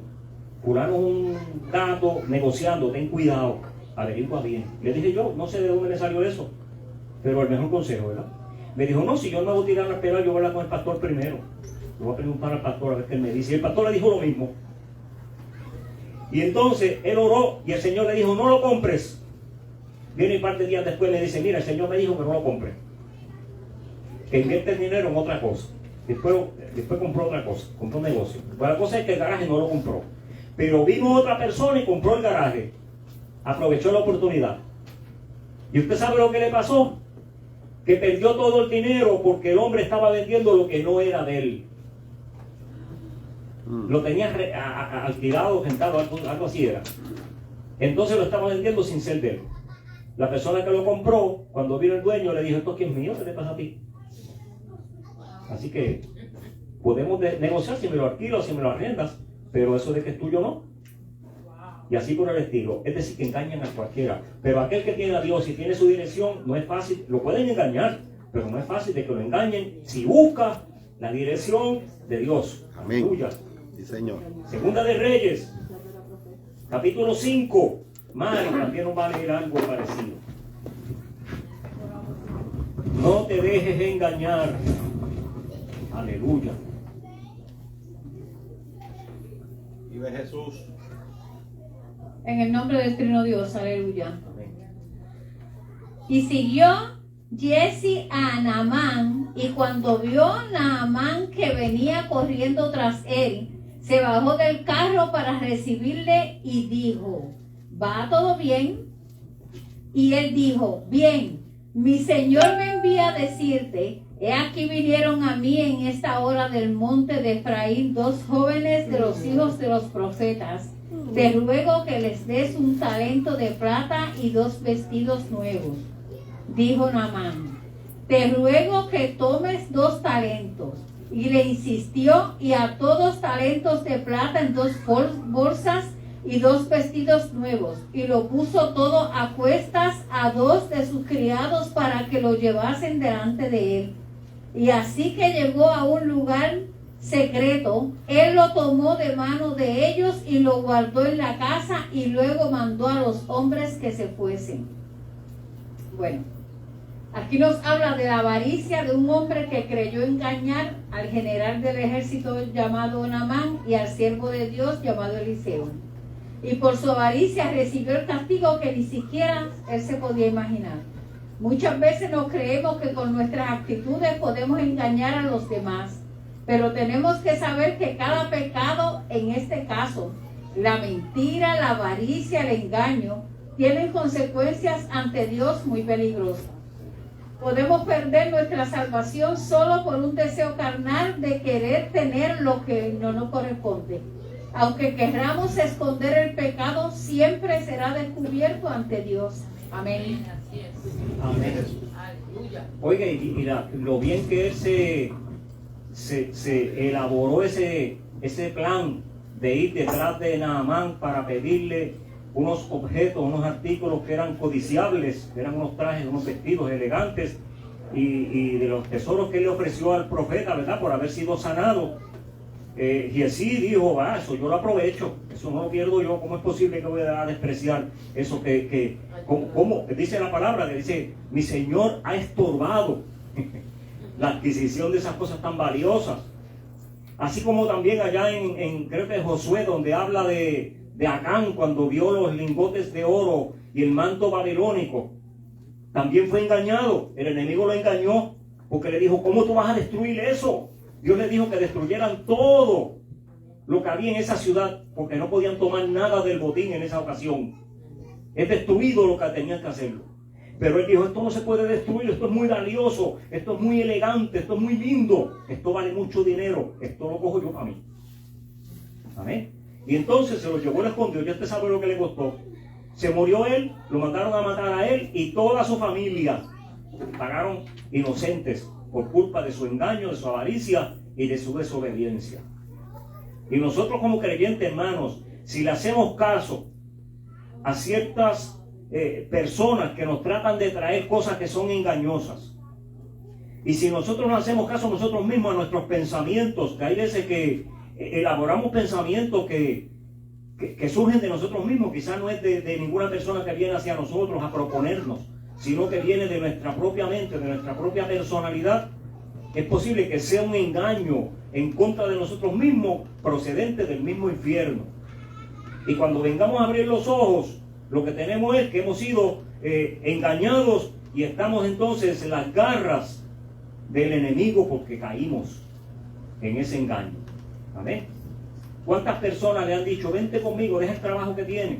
fulano es un gato negociando, ten cuidado, averigua bien. Le dije yo, no sé de dónde me salió eso, pero el mejor consejo, ¿verdad? Me dijo, no, si yo no me voy a tirar a la pela, yo voy a hablar con el pastor primero. Le voy a preguntar al pastor a ver qué él me dice. Y el pastor le dijo lo mismo. Y entonces él oró y el Señor le dijo, no lo compres. Viene un par de días después le dice, mira, el Señor me dijo que no lo compre, que invierte el dinero en otra cosa. Después compró otra cosa, compró un negocio. Pues la cosa es que el garaje no lo compró, pero vino otra persona y compró el garaje, aprovechó la oportunidad. ¿Y usted sabe lo que le pasó? Que perdió todo el dinero porque el hombre estaba vendiendo lo que no era de él. Lo tenía alquilado, rentado, algo así era. Entonces lo estaba vendiendo sin ser de él. La persona que lo compró, cuando vino el dueño, le dijo, ¿esto aquí es mío? ¿Qué te pasa a ti? Así que podemos negociar si me lo alquilo o si me lo arrendas, pero eso de que es tuyo no. Y así por el estilo. Es decir, que engañan a cualquiera. Pero aquel que tiene a Dios y tiene su dirección, no es fácil. Lo pueden engañar, pero no es fácil de que lo engañen si busca la dirección de Dios. Amén. Aleluya. Sí, Señor. Segunda de Reyes, capítulo 5. Mari también nos va a leer algo parecido. No te dejes engañar. Aleluya. Vive Jesús. En el nombre del Trino Dios, aleluya. Amén. Y siguió Giezi a Naamán, y cuando vio Naamán que venía corriendo tras él, se bajó del carro para recibirle y dijo, ¿va todo bien? Y él dijo, bien, mi Señor me envía a decirte, he aquí vinieron a mí en esta hora del monte de Efraín 2 jóvenes de los hijos de los profetas. Te ruego que les des un talento de plata y 2 vestidos nuevos. Dijo Naamán, te ruego que tomes 2 talentos. Y le insistió y ató 2 talentos de plata en 2 bolsas y 2 vestidos nuevos, y lo puso todo a cuestas a 2 de sus criados para que lo llevasen delante de él. Y así que llegó a un lugar secreto, él lo tomó de mano de ellos y lo guardó en la casa, y luego mandó a los hombres que se fuesen. Bueno, aquí nos habla de la avaricia de un hombre que creyó engañar al general del ejército llamado Naamán y al siervo de Dios llamado Eliseo. Y por su avaricia recibió el castigo que ni siquiera él se podía imaginar. Muchas veces nos creemos que con nuestras actitudes podemos engañar a los demás, pero tenemos que saber que cada pecado, en este caso, la mentira, la avaricia, el engaño, tienen consecuencias ante Dios muy peligrosas. Podemos perder nuestra salvación solo por un deseo carnal de querer tener lo que no nos corresponde. Aunque querramos esconder el pecado, siempre será descubierto ante Dios. Amén. Amén. Oiga, y lo bien que él se elaboró ese plan de ir detrás de Naamán para pedirle unos objetos, unos artículos que eran codiciables, eran unos trajes, unos vestidos elegantes, y de los tesoros que él le ofreció al profeta, ¿verdad? Por haber sido sanado. Y así dijo, eso yo lo aprovecho, eso no lo pierdo yo. ¿Cómo es posible que voy a despreciar eso ¿cómo? Dice la palabra, que dice, mi Señor ha estorbado la adquisición de esas cosas tan valiosas? Así como también allá en creo que Josué, donde habla de Acán, cuando vio los lingotes de oro y el manto babilónico, también fue engañado. El enemigo lo engañó porque le dijo, ¿cómo tú vas a destruir eso? Dios les dijo que destruyeran todo lo que había en esa ciudad, porque no podían tomar nada del botín en esa ocasión. Es destruido lo que tenían que hacerlo. Pero él dijo, esto no se puede destruir, esto es muy valioso, esto es muy elegante, esto es muy lindo, esto vale mucho dinero, esto lo cojo yo para mí. Amén. Y entonces se lo llevó y lo escondió. Ya usted sabe lo que le costó. Se murió él, lo mandaron a matar a él y toda su familia pagaron inocentes por culpa de su engaño, de su avaricia y de su desobediencia. Y nosotros como creyentes, hermanos, si le hacemos caso a ciertas personas que nos tratan de traer cosas que son engañosas, y si nosotros no hacemos caso a nosotros mismos, a nuestros pensamientos, que hay veces que elaboramos pensamientos que surgen de nosotros mismos, quizás no es de ninguna persona que viene hacia nosotros a proponernos, sino que viene de nuestra propia mente, de nuestra propia personalidad. Es posible que sea un engaño en contra de nosotros mismos, procedente del mismo infierno. Y cuando vengamos a abrir los ojos, lo que tenemos es que hemos sido engañados y estamos entonces en las garras del enemigo porque caímos en ese engaño. Amén. ¿Cuántas personas le han dicho, vente conmigo, deja el trabajo que tienes,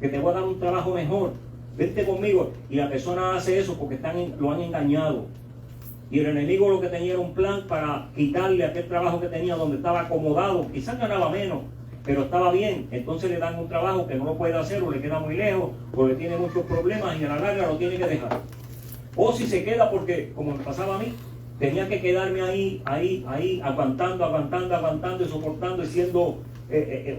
que te voy a dar un trabajo mejor, vente conmigo? Y la persona hace eso porque lo han engañado. Y el enemigo lo que tenía era un plan para quitarle aquel trabajo que tenía donde estaba acomodado, quizás ganaba menos, pero estaba bien. Entonces le dan un trabajo que no lo puede hacer o le queda muy lejos o le tiene muchos problemas y a la larga lo tiene que dejar. O si se queda porque, como me pasaba a mí, tenía que quedarme ahí, aguantando y soportando y siendo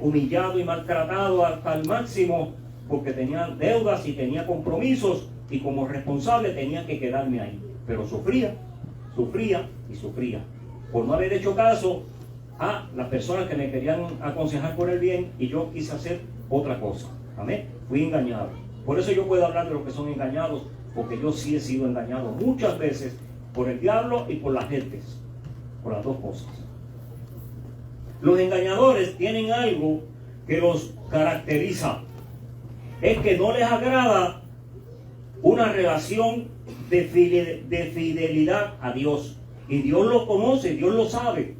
humillado y maltratado hasta el máximo porque tenía deudas y tenía compromisos y como responsable tenía que quedarme ahí. Pero sufría por no haber hecho caso a las personas que me querían aconsejar por el bien y yo quise hacer otra cosa. Amén. Fui engañado. Por eso yo puedo hablar de los que son engañados, porque yo sí he sido engañado muchas veces por el diablo y por las gentes, por las dos cosas. Los engañadores tienen algo que los caracteriza, es que no les agrada una relación de fidelidad a Dios. Y Dios lo conoce, Dios lo sabe.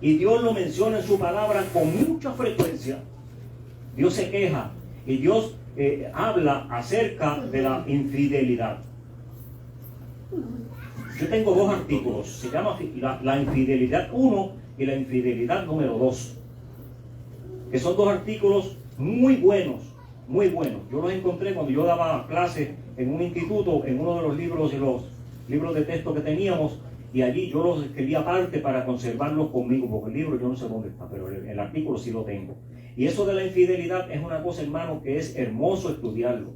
Y Dios lo menciona en su palabra con mucha frecuencia. Dios se queja y Dios habla acerca de la infidelidad. Yo tengo dos artículos, se llama la infidelidad 1 y la infidelidad número 2, que son dos artículos muy buenos, muy buenos. Yo los encontré cuando yo daba clases en un instituto, en uno de los libros de texto que teníamos, y allí yo los escribí aparte para conservarlos conmigo, porque el libro yo no sé dónde está, pero el artículo sí lo tengo. Y eso de la infidelidad es una cosa, hermano, que es hermoso estudiarlo.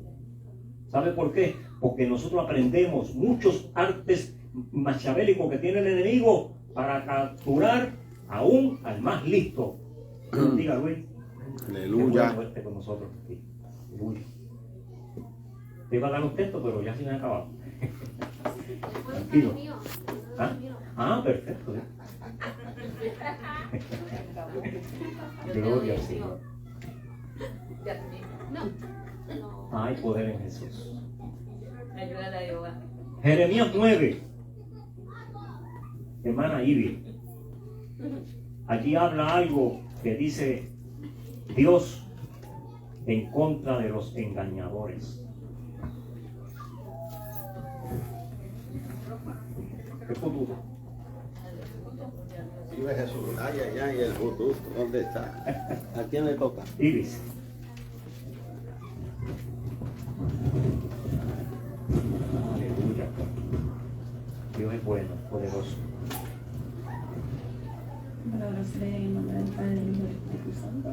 ¿Sabe por qué? Porque nosotros aprendemos muchos artes machiavélicos que tiene el enemigo para capturar aún al más listo. Diga, Luis. Aleluya. Qué bueno con nosotros aquí. Aleluya. Te iba a dar los textos, pero ya se me han acabado. Tranquilo. Perfecto. Gloria al Señor. Hay poder en Jesús. Jeremías 9. Hermana Ivy. Allí habla algo que dice Dios en contra de los engañadores. ¿Qué futuro? Vive Jesús. Ay, el futuro. ¿Dónde está? ¿A quién le toca? Iris. Aleluya. Dios es bueno, poderoso. Ahora seré en nombre del Padre, del Hijo y del Espíritu Santo.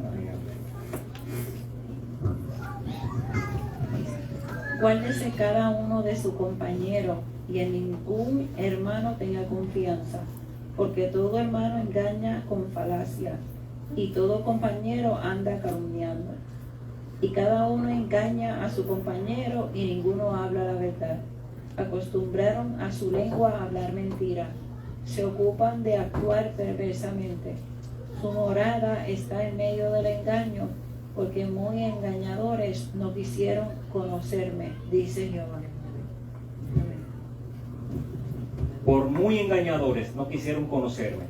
Guárdese cada uno de su compañero y en ningún hermano tenga confianza, porque todo hermano engaña con falacia y todo compañero anda calumniando. Y cada uno engaña a su compañero y ninguno habla la verdad. Acostumbraron a su lengua a hablar mentira. Se ocupan de actuar perversamente. Su morada está en medio del engaño, porque muy engañadores no quisieron conocerme, dice Jehová. Por muy engañadores no quisieron conocerme.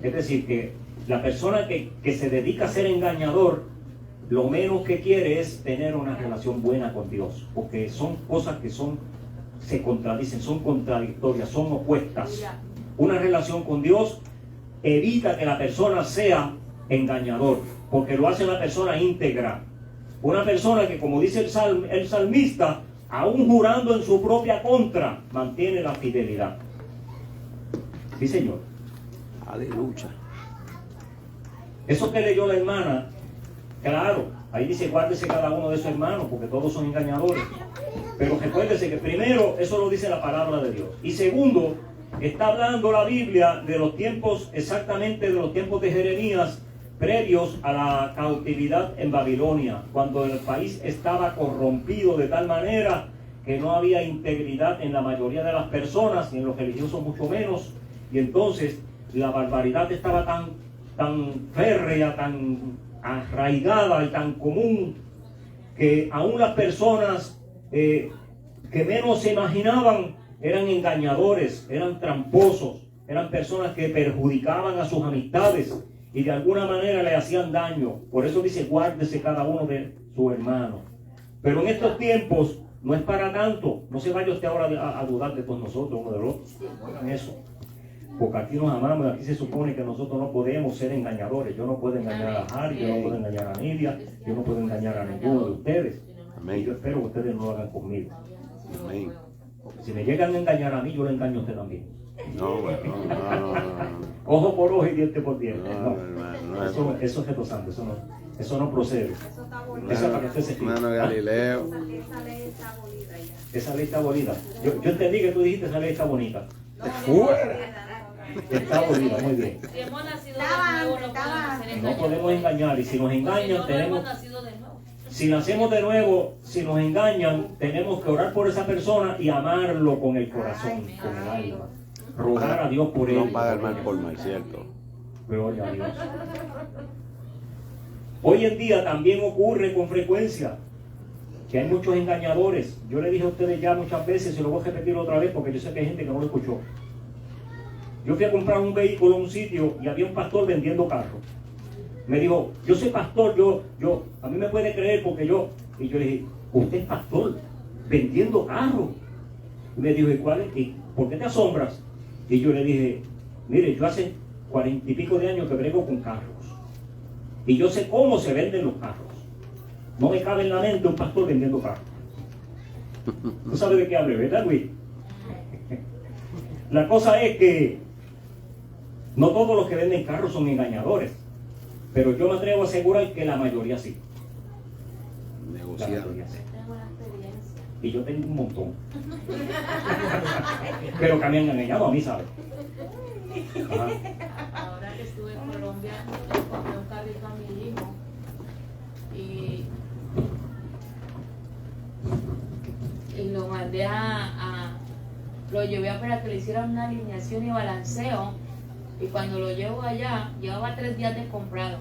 Es decir, que la persona que se dedica a ser engañador, lo menos que quiere es tener una relación buena con Dios, porque son cosas que se contradicen, son contradictorias, son opuestas. Una relación con Dios evita que la persona sea engañador, porque lo hace una persona íntegra, una persona que, como dice el salmista, aún jurando en su propia contra, mantiene la fidelidad. Sí, Señor. Aleluya. Eso que leyó la hermana, claro, ahí dice guárdese cada uno de sus hermanos, porque todos son engañadores. Pero recuérdese que primero, eso lo dice la palabra de Dios. Y segundo, está hablando la Biblia de los tiempos, exactamente de los tiempos de Jeremías, previos a la cautividad en Babilonia, cuando el país estaba corrompido de tal manera que no había integridad en la mayoría de las personas, y en los religiosos mucho menos, y entonces la barbaridad estaba tan férrea, tan arraigada y tan común, que aún las personas que menos se imaginaban eran engañadores, eran tramposos, eran personas que perjudicaban a sus amistades y de alguna manera le hacían daño. Por eso dice guárdese cada uno de su hermano. Pero en estos tiempos no es para tanto. No se vaya usted ahora a dudar de todos nosotros, uno del otro. No hagan eso. Porque aquí nos amamos, aquí se supone que nosotros no podemos ser engañadores. Yo no puedo engañar a Harry, yo no puedo engañar a Nidia, yo no puedo engañar a ninguno de ustedes. Amén. Y yo espero que ustedes no lo hagan conmigo. Amén. Porque si me llegan a engañar a mí, yo le engaño a usted también. No, bueno, no. Ojo por ojo y diente por diente. No, No, hermano, eso es retosando, eso no procede. Eso está bonito. Eso es para que usted se fije. Hermano Galileo. Esa ley está abolida ya. Esa ley está bonita. Yo entendí que tú dijiste esa ley está bonita. Está bonita, muy bien. Si hemos nacido de nuevo, no podemos ser No engañados. podemos engañar, y si nos engañan, No tenemos... hemos nacido de nuevo. Si nacemos de nuevo, si nos engañan, tenemos que orar por esa persona y amarlo con el corazón, con el alma. Rogar a Dios por él. No paga el mal por mal, ¿cierto? Gloria a Dios. Hoy en día también ocurre con frecuencia que hay muchos engañadores. Yo le dije a ustedes ya muchas veces, y lo voy a repetir otra vez porque yo sé que hay gente que no lo escuchó. Yo fui a comprar un vehículo en un sitio y había un pastor vendiendo carros. Me dijo, yo soy pastor, a mí me puede creer porque yo... Y yo le dije, usted es pastor, vendiendo carros. Y me dijo, ¿y por qué te asombras? Y yo le dije, mire, yo hace 40 y pico de años que brego con carros. Y yo sé cómo se venden los carros. No me cabe en la mente un pastor vendiendo carros. Tú sabes de qué hablo, ¿verdad, Luis? La cosa es que no todos los que venden carros son engañadores. Pero yo me atrevo a asegurar que la mayoría sí. La Negociar. mayoría sí. Y yo tengo un montón. Pero que me han engañado a mí, ¿sabes? Ajá. Ahora que estuve en Colombia, le compré un carrito a mi hijo y lo mandé lo llevé para que le hicieran una alineación y balanceo, y cuando lo llevo allá, llevaba 3 días de comprado.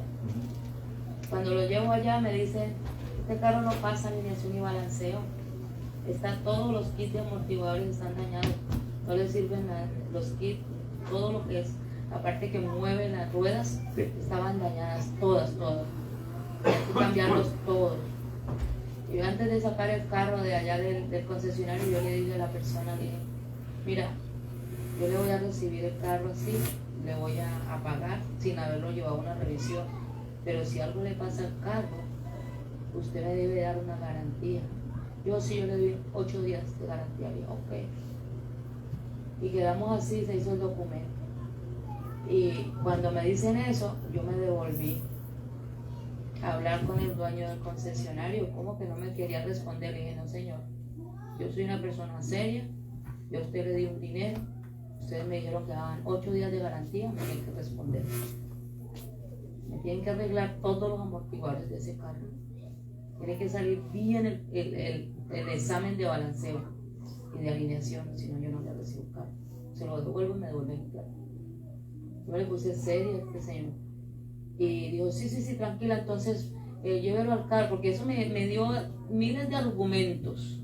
Cuando lo llevo allá me dicen, este carro no pasa alineación y balanceo, todos los kits de amortiguadores están dañados, no le sirven nada, los kits, todo lo que es, aparte que mueve las ruedas, Sí. estaban dañadas, todas, hay que cambiarlos todos. Y yo antes de sacar el carro de allá del concesionario, yo le dije a la persona, le dije, mira, yo le voy a recibir el carro así, le voy a pagar sin haberlo llevado a una revisión, pero si algo le pasa al carro, usted me debe dar una garantía. Yo le doy 8 días de garantía. Le dije, ok. Y quedamos así, se hizo el documento. Y cuando me dicen eso, yo me devolví a hablar con el dueño del concesionario. ¿Cómo que no me quería responder? Le dije, no señor, yo soy una persona seria, yo a usted le di un dinero, ustedes me dijeron que daban 8 días de garantía, me tienen que responder. Me tienen que arreglar todos los amortiguadores de ese carro. Tiene que salir bien el examen de balanceo y de alineación, si no yo no le recibo el carro. Se lo devuelvo y me devuelven el carro. Yo le puse serio a este señor y dijo, sí, tranquila, entonces llévelo al carro, porque eso me dio miles de argumentos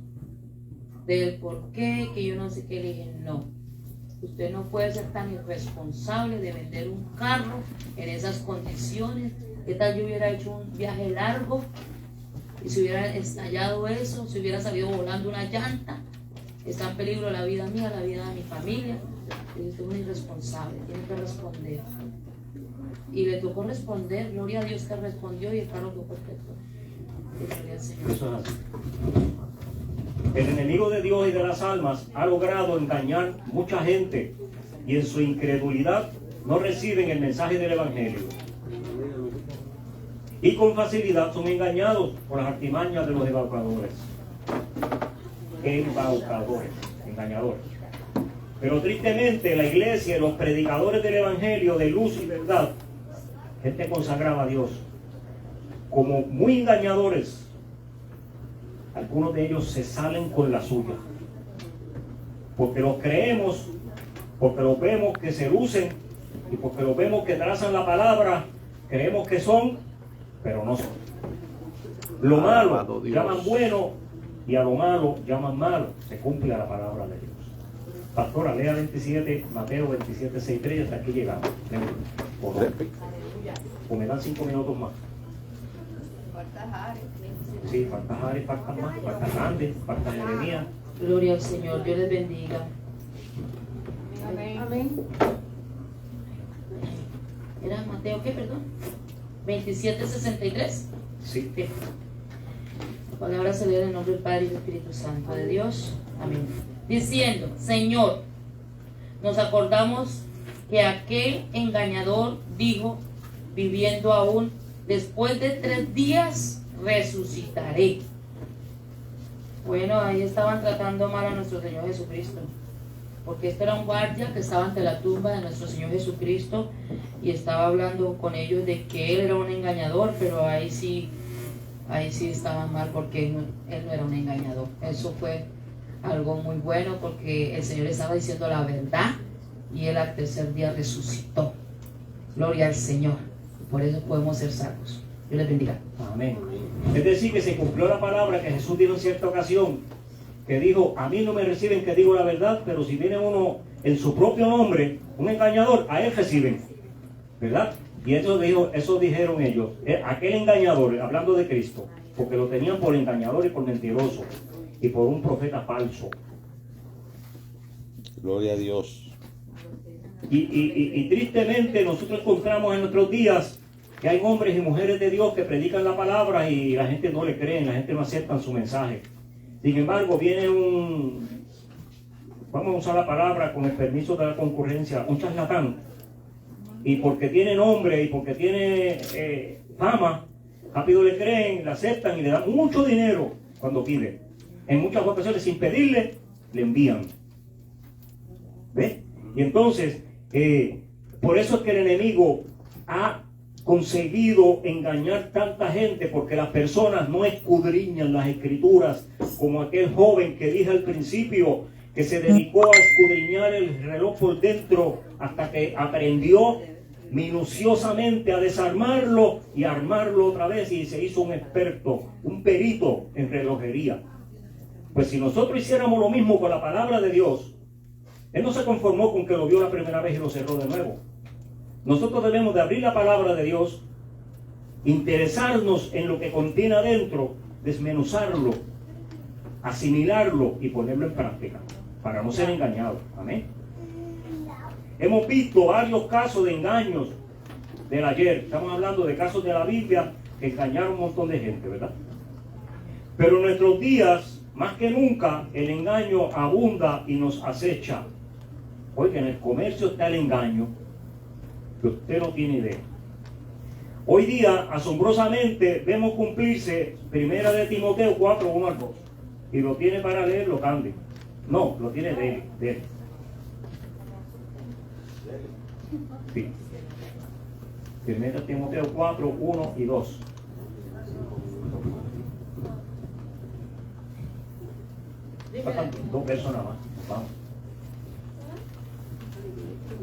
del por qué, que yo no sé qué. Le dije, no, Usted no puede ser tan irresponsable de vender un carro en esas condiciones. ¿Qué tal yo hubiera hecho un viaje largo y se hubiera estallado eso, se hubiera salido volando una llanta? Está en peligro la vida mía, la vida de mi familia. Y usted es un irresponsable, tiene que responder. Y le tocó responder, gloria a Dios que respondió y el carro quedó perfecto. Gloria al Señor. Eso es así. El enemigo de Dios y de las almas ha logrado engañar mucha gente y en su incredulidad no reciben el mensaje del Evangelio. Y con facilidad son engañados por las artimañas de los embaucadores. Embaucadores, engañadores. Pero tristemente la iglesia y los predicadores del Evangelio de luz y verdad, gente consagrada a Dios, como muy engañadores, algunos de ellos se salen con la suya. Porque los creemos, porque los vemos que se lucen y porque los vemos que trazan la palabra, creemos que son, pero no son. Lo malo llaman bueno y a lo malo llaman malo. Se cumple la palabra de Dios. Pastora, lea 27, Mateo 27, 6, 3 y hasta aquí llegamos. O me dan 5 minutos más. Sí, falta Jare, falta más, falta Grande, falta Jeremías. Gloria al Señor, Dios les bendiga. Amén. Amén. ¿Era Mateo qué, perdón? 27:63. Sí. Bien. La palabra se lee en el nombre del Padre y del Espíritu Santo de Dios. Amén. Diciendo, Señor, nos acordamos que aquel engañador dijo, viviendo aún, después de 3 días resucitaré. Bueno, ahí estaban tratando mal a nuestro Señor Jesucristo, porque este era un guardia que estaba ante la tumba de nuestro Señor Jesucristo y estaba hablando con ellos de que él era un engañador, pero ahí sí estaban mal, porque él no era un engañador. Eso fue algo muy bueno, porque el Señor estaba diciendo la verdad y él al 3er día resucitó. Gloria al Señor. Por eso podemos ser salvos. Dios les bendiga. Amén. Es decir, que se cumplió la palabra que Jesús dijo en cierta ocasión, que dijo, a mí no me reciben que digo la verdad, pero si viene uno en su propio nombre, un engañador, a él reciben, ¿verdad? Y eso dijeron ellos, aquel engañador, hablando de Cristo, porque lo tenían por engañador y por mentiroso y por un profeta falso. Gloria a Dios. Y tristemente nosotros encontramos en nuestros días que hay hombres y mujeres de Dios que predican la palabra y la gente no le cree, la gente no acepta su mensaje. Sin embargo, viene vamos a usar la palabra con el permiso de la concurrencia, un charlatán, y porque tiene nombre y porque tiene fama, rápido le creen, le aceptan y le dan mucho dinero cuando pide. En muchas ocasiones, sin pedirle, le envían. ¿Ves? Y entonces, por eso es que el enemigo ha conseguido engañar tanta gente, porque las personas no escudriñan las escrituras, como aquel joven que dije al principio, que se dedicó a escudriñar el reloj por dentro hasta que aprendió minuciosamente a desarmarlo y a armarlo otra vez, y se hizo un experto, un perito en relojería. Pues si nosotros hiciéramos lo mismo con la palabra de Dios, él no se conformó con que lo vio la primera vez y lo cerró de nuevo. Nosotros debemos de abrir la palabra de Dios, interesarnos en lo que contiene adentro, desmenuzarlo, asimilarlo y ponerlo en práctica, para no ser engañados. Amén. Hemos visto varios casos de engaños del ayer. Estamos hablando de casos de la Biblia que engañaron un montón de gente, ¿verdad? Pero en nuestros días, más que nunca, el engaño abunda y nos acecha. Oiga, en el comercio está el engaño, que usted no tiene idea. Hoy día, asombrosamente, vemos cumplirse 1 de Timoteo 4, 1 al 2. Y lo tiene para leer, lo cambia. No, lo tiene de él. Sí. 1 Timoteo 4, 1 y 2. Faltan 2 versos nada más. Vamos.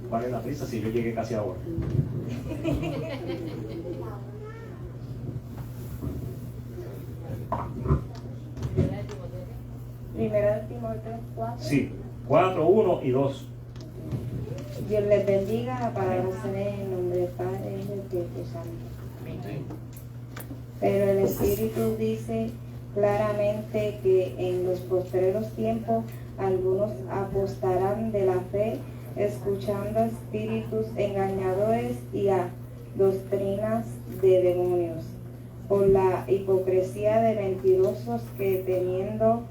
¿Cuál es la prisa si yo llegué casi ahora? Primera de Timoteo 4. Sí, 4, 1 y 2. Dios les bendiga. La palabra se lee en nombre del Padre y del Espíritu Santo. Pero el Espíritu dice claramente que en los postreros tiempos algunos apostarán de la fe, escuchando a espíritus engañadores y a doctrinas de demonios, por la hipocresía de mentirosos que teniendo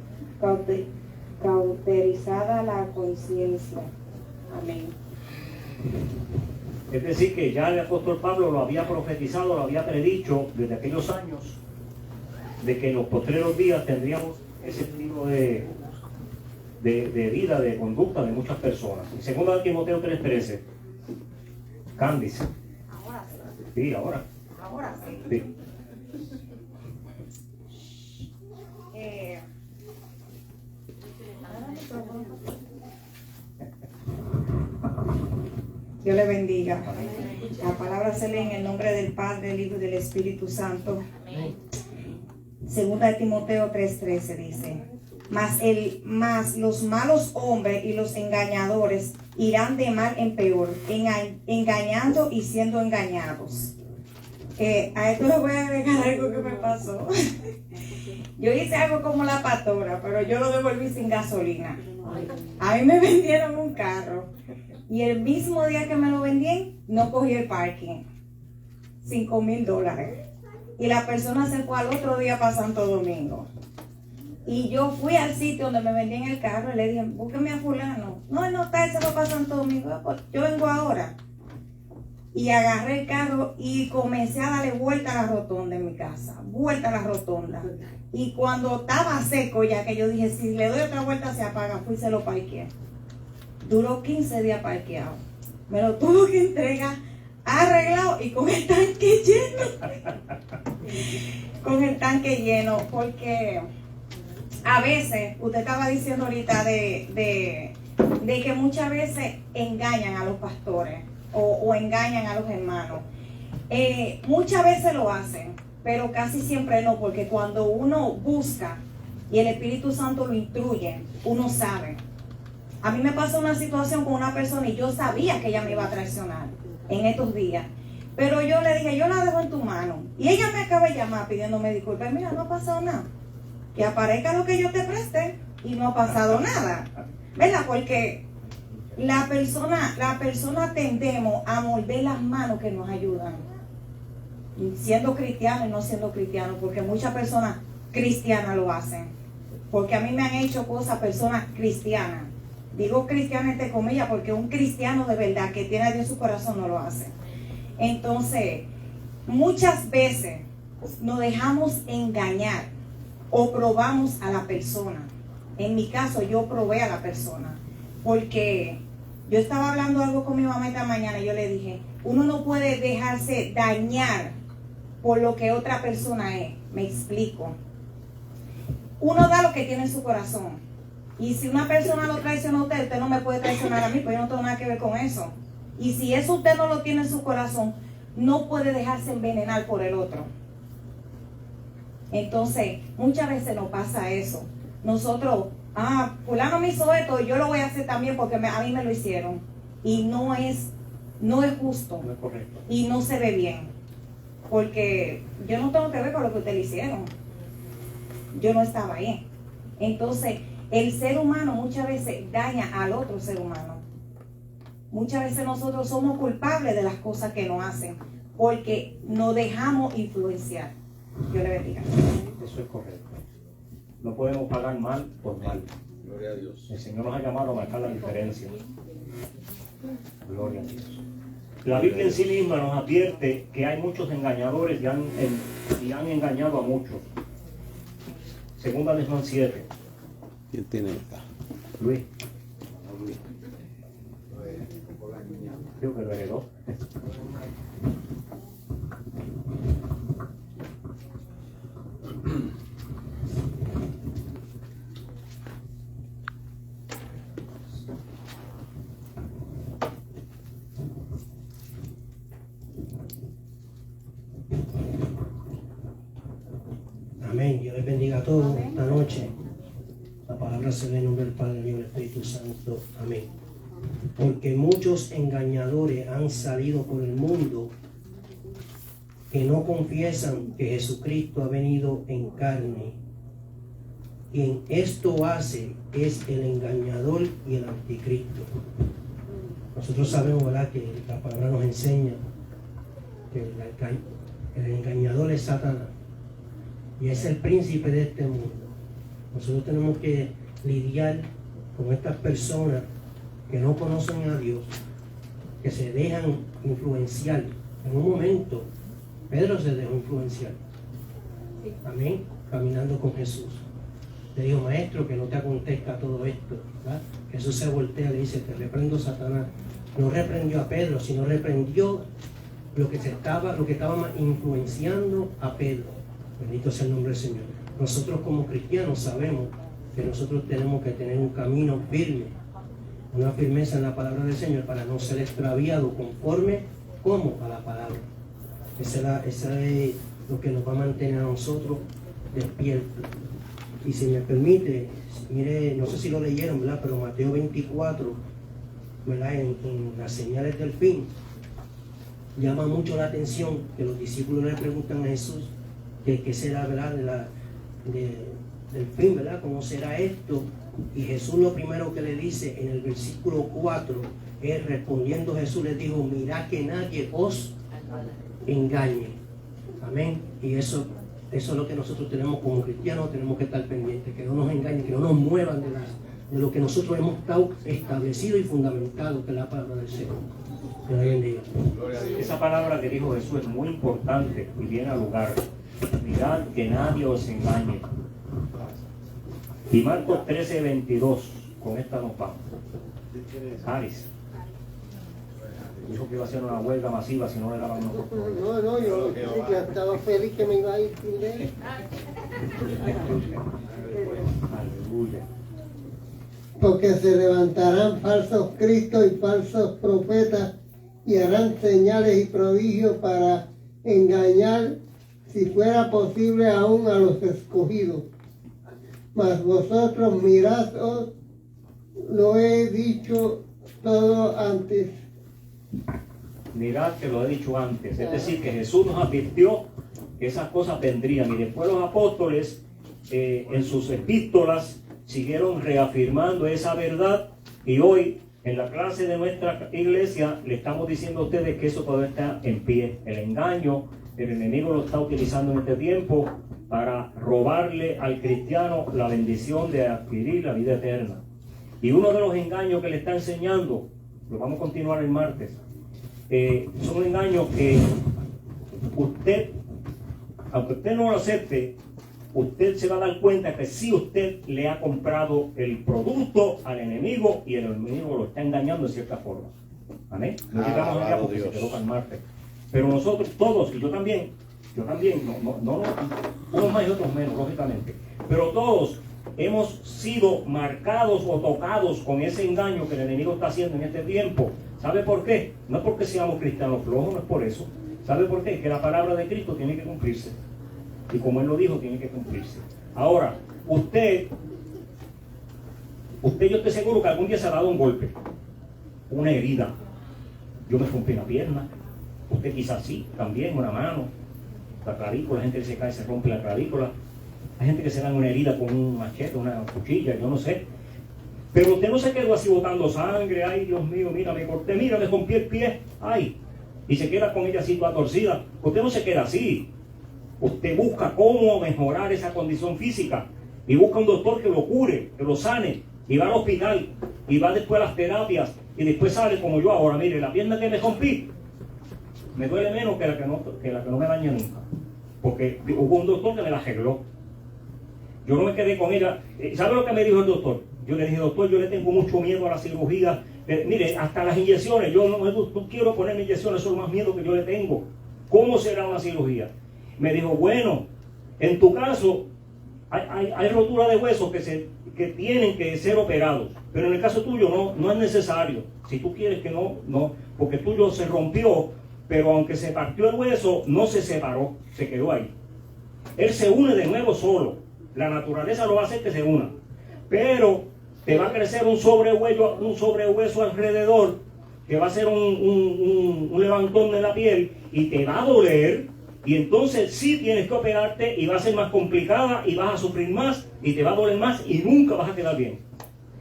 cauterizada la conciencia. Amén. Es decir, que ya el apóstol Pablo lo había profetizado, lo había predicho desde aquellos años, de que en los postreros días tendríamos ese estilo de vida, de conducta de muchas personas. En 2 Timoteo 3:13, Candice. Ahora sí. Sí, ahora. Ahora sí. Sí. Dios le bendiga. La palabra se lee en el nombre del Padre, del Hijo y del Espíritu Santo. Segunda de Timoteo 3:13 dice: Mas los malos hombres y los engañadores irán de mal en peor, engañando y siendo engañados. A esto le voy a agregar algo que me pasó. Yo hice algo como la pastora, pero yo lo devolví sin gasolina. A mí me vendieron un carro y el mismo día que me lo vendían, no cogí el parking. $5,000. Y la persona se fue al otro día para Santo Domingo. Y yo fui al sitio donde me vendían el carro y le dije: búsqueme a fulano. No, él no está, él se fue para Santo Domingo. Pues yo vengo ahora. Y agarré el carro y comencé a darle vuelta a la rotonda en mi casa. Vuelta a la rotonda. Y cuando estaba seco ya, que yo dije, si le doy otra vuelta se apaga, fui y se lo parqueé. Duró 15 días parqueado. Me lo tuvo que entregar arreglado y con el tanque lleno. Con el tanque lleno, porque a veces, usted estaba diciendo ahorita de que muchas veces engañan a los pastores o engañan a los hermanos. Muchas veces lo hacen, pero casi siempre no, porque cuando uno busca y el Espíritu Santo lo instruye, uno sabe. A mí me pasó una situación con una persona y yo sabía que ella me iba a traicionar en estos días. Pero yo le dije, yo la dejo en tu mano. Y ella me acaba de llamar pidiéndome disculpas. Mira, no ha pasado nada. Que aparezca lo que yo te presté y no ha pasado nada. ¿Verdad? Porque la persona tendemos a morder las manos que nos ayudan. Siendo cristiano y no siendo cristiano. Porque muchas personas cristianas lo hacen. Porque a mí me han hecho cosas personas cristianas. Digo cristiano entre comillas porque un cristiano de verdad que tiene a Dios en su corazón no lo hace. Entonces, muchas veces nos dejamos engañar o probamos a la persona. En mi caso, yo probé a la persona porque yo estaba hablando algo con mi mamá esta mañana y yo le dije, uno no puede dejarse dañar por lo que otra persona es. Me explico. Uno da lo que tiene en su corazón. Y si una persona lo traiciona a usted, usted no me puede traicionar a mí, pues yo no tengo nada que ver con eso. Y si eso usted no lo tiene en su corazón, no puede dejarse envenenar por el otro. Entonces, muchas veces nos pasa eso. Nosotros, fulano me hizo esto y yo lo voy a hacer también porque a mí me lo hicieron. Y no es justo. No es correcto. Y no se ve bien. Porque yo no tengo que ver con lo que ustedes le hicieron. Yo no estaba ahí. Entonces, el ser humano muchas veces daña al otro ser humano. Muchas veces nosotros somos culpables de las cosas que nos hacen porque nos dejamos influenciar. Dios le bendiga. Eso es correcto. No podemos pagar mal por mal. Gloria a Dios. El Señor nos ha llamado a marcar la diferencia. Gloria a Dios. La Biblia en sí misma nos advierte que hay muchos engañadores y han engañado a muchos. Segunda de Juan 7. ¿Quién tiene esta? Luis. Creo que lo heredó. Amén. Dios les bendiga a todos esta noche. La palabra se lee en nombre del Padre, del Hijo y del Espíritu Santo. Amén. porque muchos engañadores han salido por el mundo que no confiesan que Jesucristo ha venido en carne. Quien esto hace es el engañador y el anticristo. Nosotros sabemos, ¿verdad?, que la palabra nos enseña que el engañador es Satanás y es el príncipe de este mundo. Nosotros tenemos que lidiar con estas personas que no conocen a Dios, que se dejan influenciar. En un momento, Pedro se dejó influenciar. Amén. Caminando con Jesús. Le dijo, maestro, que no te acontezca todo esto, ¿verdad? Jesús se voltea y le dice, te reprendo, Satanás. No reprendió a Pedro, sino reprendió lo que estaba influenciando a Pedro. Bendito sea el nombre del Señor. Nosotros como cristianos sabemos que nosotros tenemos que tener un camino firme, una firmeza en la palabra del Señor para no ser extraviado conforme como a la palabra. Esa es lo que nos va a mantener a nosotros despiertos. Y si me permite, mire, no sé si lo leyeron, ¿verdad?, pero Mateo 24, ¿verdad?, en las señales del fin, llama mucho la atención que los discípulos le preguntan a Jesús que qué será, ¿verdad?, del fin, ¿verdad?, cómo será esto. Y Jesús lo primero que le dice en el versículo 4 es, respondiendo Jesús les dijo, mirad que nadie os engañe. Amén. Y eso es lo que nosotros tenemos como cristianos, tenemos que estar pendientes, que no nos engañen, que no nos muevan de lo que nosotros hemos estado establecido y fundamentado, que es la palabra del Señor. Que Dios bendiga. Esa palabra que dijo Jesús es muy importante y viene al lugar. Mirad que nadie os engañe. Y Marcos 13:22, con esta nos vamos. Aris dijo que iba a hacer una huelga masiva si no le daban unos. No, yo estaba feliz que me iba a ir sin él. Aleluya. Porque se levantarán falsos cristos y falsos profetas y harán señales y prodigios para engañar, si fuera posible, aún a los escogidos. Mas vosotros mirad, lo he dicho todo antes. Mirad que lo he dicho antes. Es decir, que Jesús nos advirtió que esas cosas vendrían. Y después los apóstoles, en sus epístolas, siguieron reafirmando esa verdad. Y hoy, en la clase de nuestra iglesia, le estamos diciendo a ustedes que eso todavía está en pie. El engaño, el enemigo lo está utilizando en este tiempo para robarle al cristiano la bendición de adquirir la vida eterna. Y uno de los engaños que le está enseñando, lo vamos a continuar el martes, son engaños que usted, aunque usted no lo acepte, usted se va a dar cuenta que sí usted le ha comprado el producto al enemigo y el enemigo lo está engañando de cierta forma. Amén. No llegamos allá porque se quedó para el martes. Pero nosotros todos, y yo también, no, unos más y otros menos, lógicamente, pero todos hemos sido marcados o tocados con ese engaño que el enemigo está haciendo en este tiempo. ¿Sabe por qué? No es porque seamos cristianos flojos, no es por eso. ¿Sabe por qué? Que la palabra de Cristo tiene que cumplirse. Y como Él lo dijo, tiene que cumplirse. Ahora, usted yo estoy seguro que algún día se ha dado un golpe, una herida. Yo me rompí la pierna, usted quizás sí, también una mano, la clavícula, la gente que se cae se rompe la clavícula. Hay gente que se da una herida con un machete, una cuchilla, yo no sé. Pero usted no se quedó así botando sangre, ay Dios mío, mira, me corté, mira, me rompí el pie, ay. Y se queda con ella así toda torcida. Usted no se queda así. Usted busca cómo mejorar esa condición física. Y busca un doctor que lo cure, que lo sane. Y va al hospital. Y va después a las terapias. Y después sale como yo ahora. Mire, la pierna que me rompí me duele menos que la que no me daña nunca. Porque hubo un doctor que me la arregló. Yo no me quedé con ella. ¿Sabe lo que me dijo el doctor? Yo le dije, doctor, yo le tengo mucho miedo a la cirugía. Mire, hasta las inyecciones. Yo no quiero ponerme inyecciones, eso es lo más miedo que yo le tengo. ¿Cómo será una cirugía? Me dijo, bueno, en tu caso hay rotura de huesos que tienen que ser operados. Pero en el caso tuyo no es necesario. Si tú quieres que no, porque el tuyo se rompió, pero aunque se partió el hueso, no se separó, se quedó ahí. Él se une de nuevo solo. La naturaleza lo va a hacer que se una. Pero te va a crecer un sobrehueso alrededor, que va a ser un levantón de la piel y te va a doler, y entonces sí tienes que operarte y va a ser más complicada y vas a sufrir más y te va a doler más y nunca vas a quedar bien.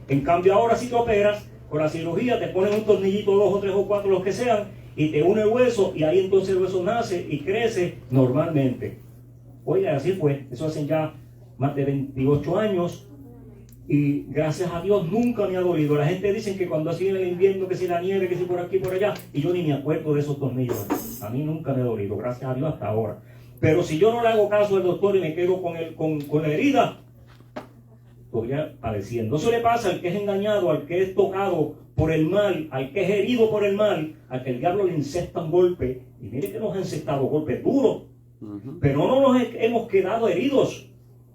En cambio ahora si te operas, con la cirugía te ponen un tornillito, 2 o 3 o 4, los que sean, y te une el hueso y ahí entonces el hueso nace y crece normalmente. Oiga, así fue, eso hacen ya más de 28 años y gracias a Dios nunca me ha dolido. La gente dice que cuando así en el invierno, que si la nieve, que si por aquí, por allá, y yo ni me acuerdo de esos tornillos. A mí nunca me ha dolido, gracias a Dios hasta ahora. Pero si yo no le hago caso al doctor y me quedo con la herida, estoy padeciendo. Eso le pasa al que es engañado, al que es tocado por el mal, al que es herido por el mal, al que el diablo le incesta un golpe. Y mire que nos ha incestado golpes duros, pero no nos hemos quedado heridos.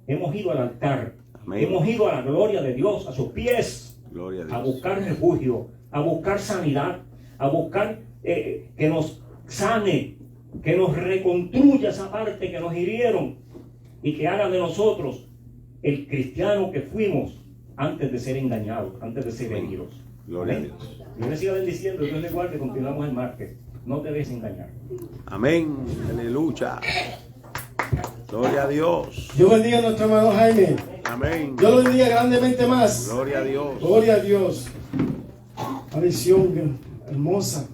Hemos ido al altar. Amén. Hemos ido a la gloria de Dios, a sus pies, a buscar refugio, a buscar sanidad, a buscar que nos sane, que nos reconstruya esa parte que nos hirieron y que haga de nosotros el cristiano que fuimos antes de ser engañados, antes de ser heridos. Gloria Amén. a Dios. Dios le siga bendiciendo, Dios le guarde, continuamos el martes. No te dejes engañar. Amén. Aleluya. Gloria a Dios. Dios bendiga a nuestro hermano Jaime. Amén. Dios lo bendiga grandemente más. Gloria a Dios. Gloria a Dios. Una visión hermosa.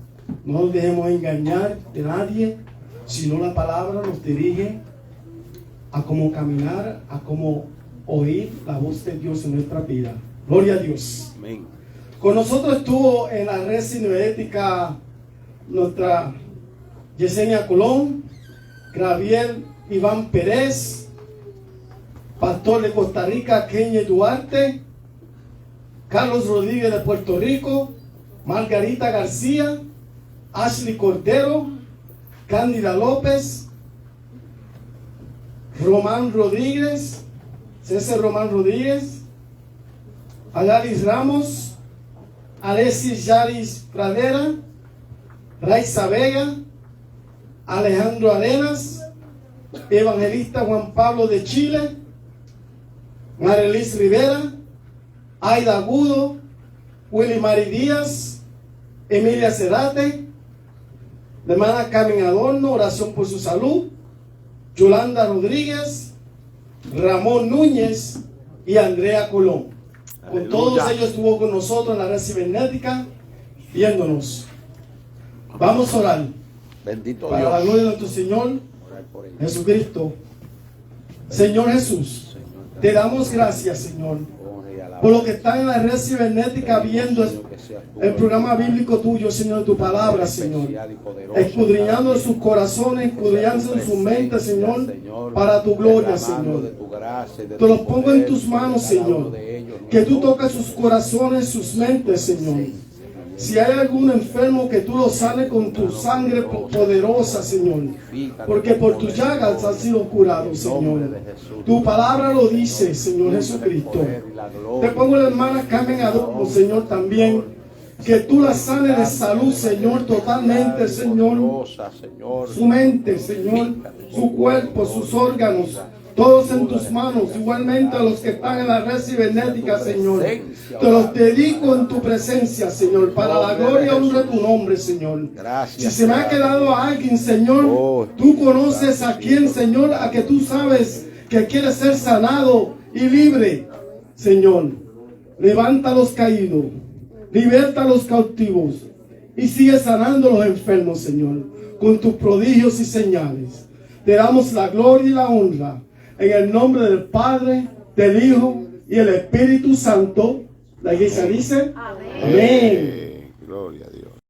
No nos dejemos engañar de nadie, sino la palabra nos dirige a cómo caminar, a cómo oír la voz de Dios en nuestra vida. Gloria a Dios. Amén. Con nosotros estuvo en la red cinética nuestra Yesenia Colón, Gabriel Iván Pérez, pastor de Costa Rica, Kenia Duarte, Carlos Rodríguez de Puerto Rico, Margarita García, Ashley Cordero, Cándida López, Román Rodríguez, César Román Rodríguez, Alaris Ramos, Alexis Yaris Pradera, Raiza Vega, Alejandro Arenas, Evangelista Juan Pablo de Chile, Marelis Rivera, Aida Agudo, Willy Mari Díaz, Emilia Cerate, la hermana Carmen Adorno, oración por su salud, Yolanda Rodríguez, Ramón Núñez y Andrea Colón. Con Aleluya. todos ellos estuvo con nosotros en la red cibernética, viéndonos. Vamos a orar. Bendito Para Dios. la gloria de nuestro Señor Jesucristo. Señor Jesús, te damos gracias, Señor, por lo que están en la red cibernética viendo el programa bíblico tuyo, Señor, tu palabra, Señor, escudriñando en sus corazones, escudriñando en sus mentes, Señor, para tu gloria, Señor. Te los pongo en tus manos, Señor, que tú toques sus corazones, sus mentes, Señor. Si hay algún enfermo, que tú lo sanes con tu sangre poderosa, Señor, porque por tus llagas has sido curado, Señor. Tu palabra lo dice, Señor Jesucristo. Te pongo la hermana Carmen Adorno, Señor, también, que tú la sanes de salud, Señor, totalmente, Señor. Su mente, Señor, su cuerpo, sus órganos, todos en tus manos, igualmente a los que están en la red cibernética, Señor. Te los dedico en tu presencia, Señor, para la gloria y honra de tu nombre, Señor. Si se me ha quedado a alguien, Señor, tú conoces a quién, Señor, a que tú sabes que quiere ser sanado y libre, Señor. Levanta a los caídos, liberta a los cautivos y sigue sanando a los enfermos, Señor, con tus prodigios y señales. Te damos la gloria y la honra. En el nombre del Padre, del Hijo y el Espíritu Santo. La iglesia dice: Amén. Gloria a Dios.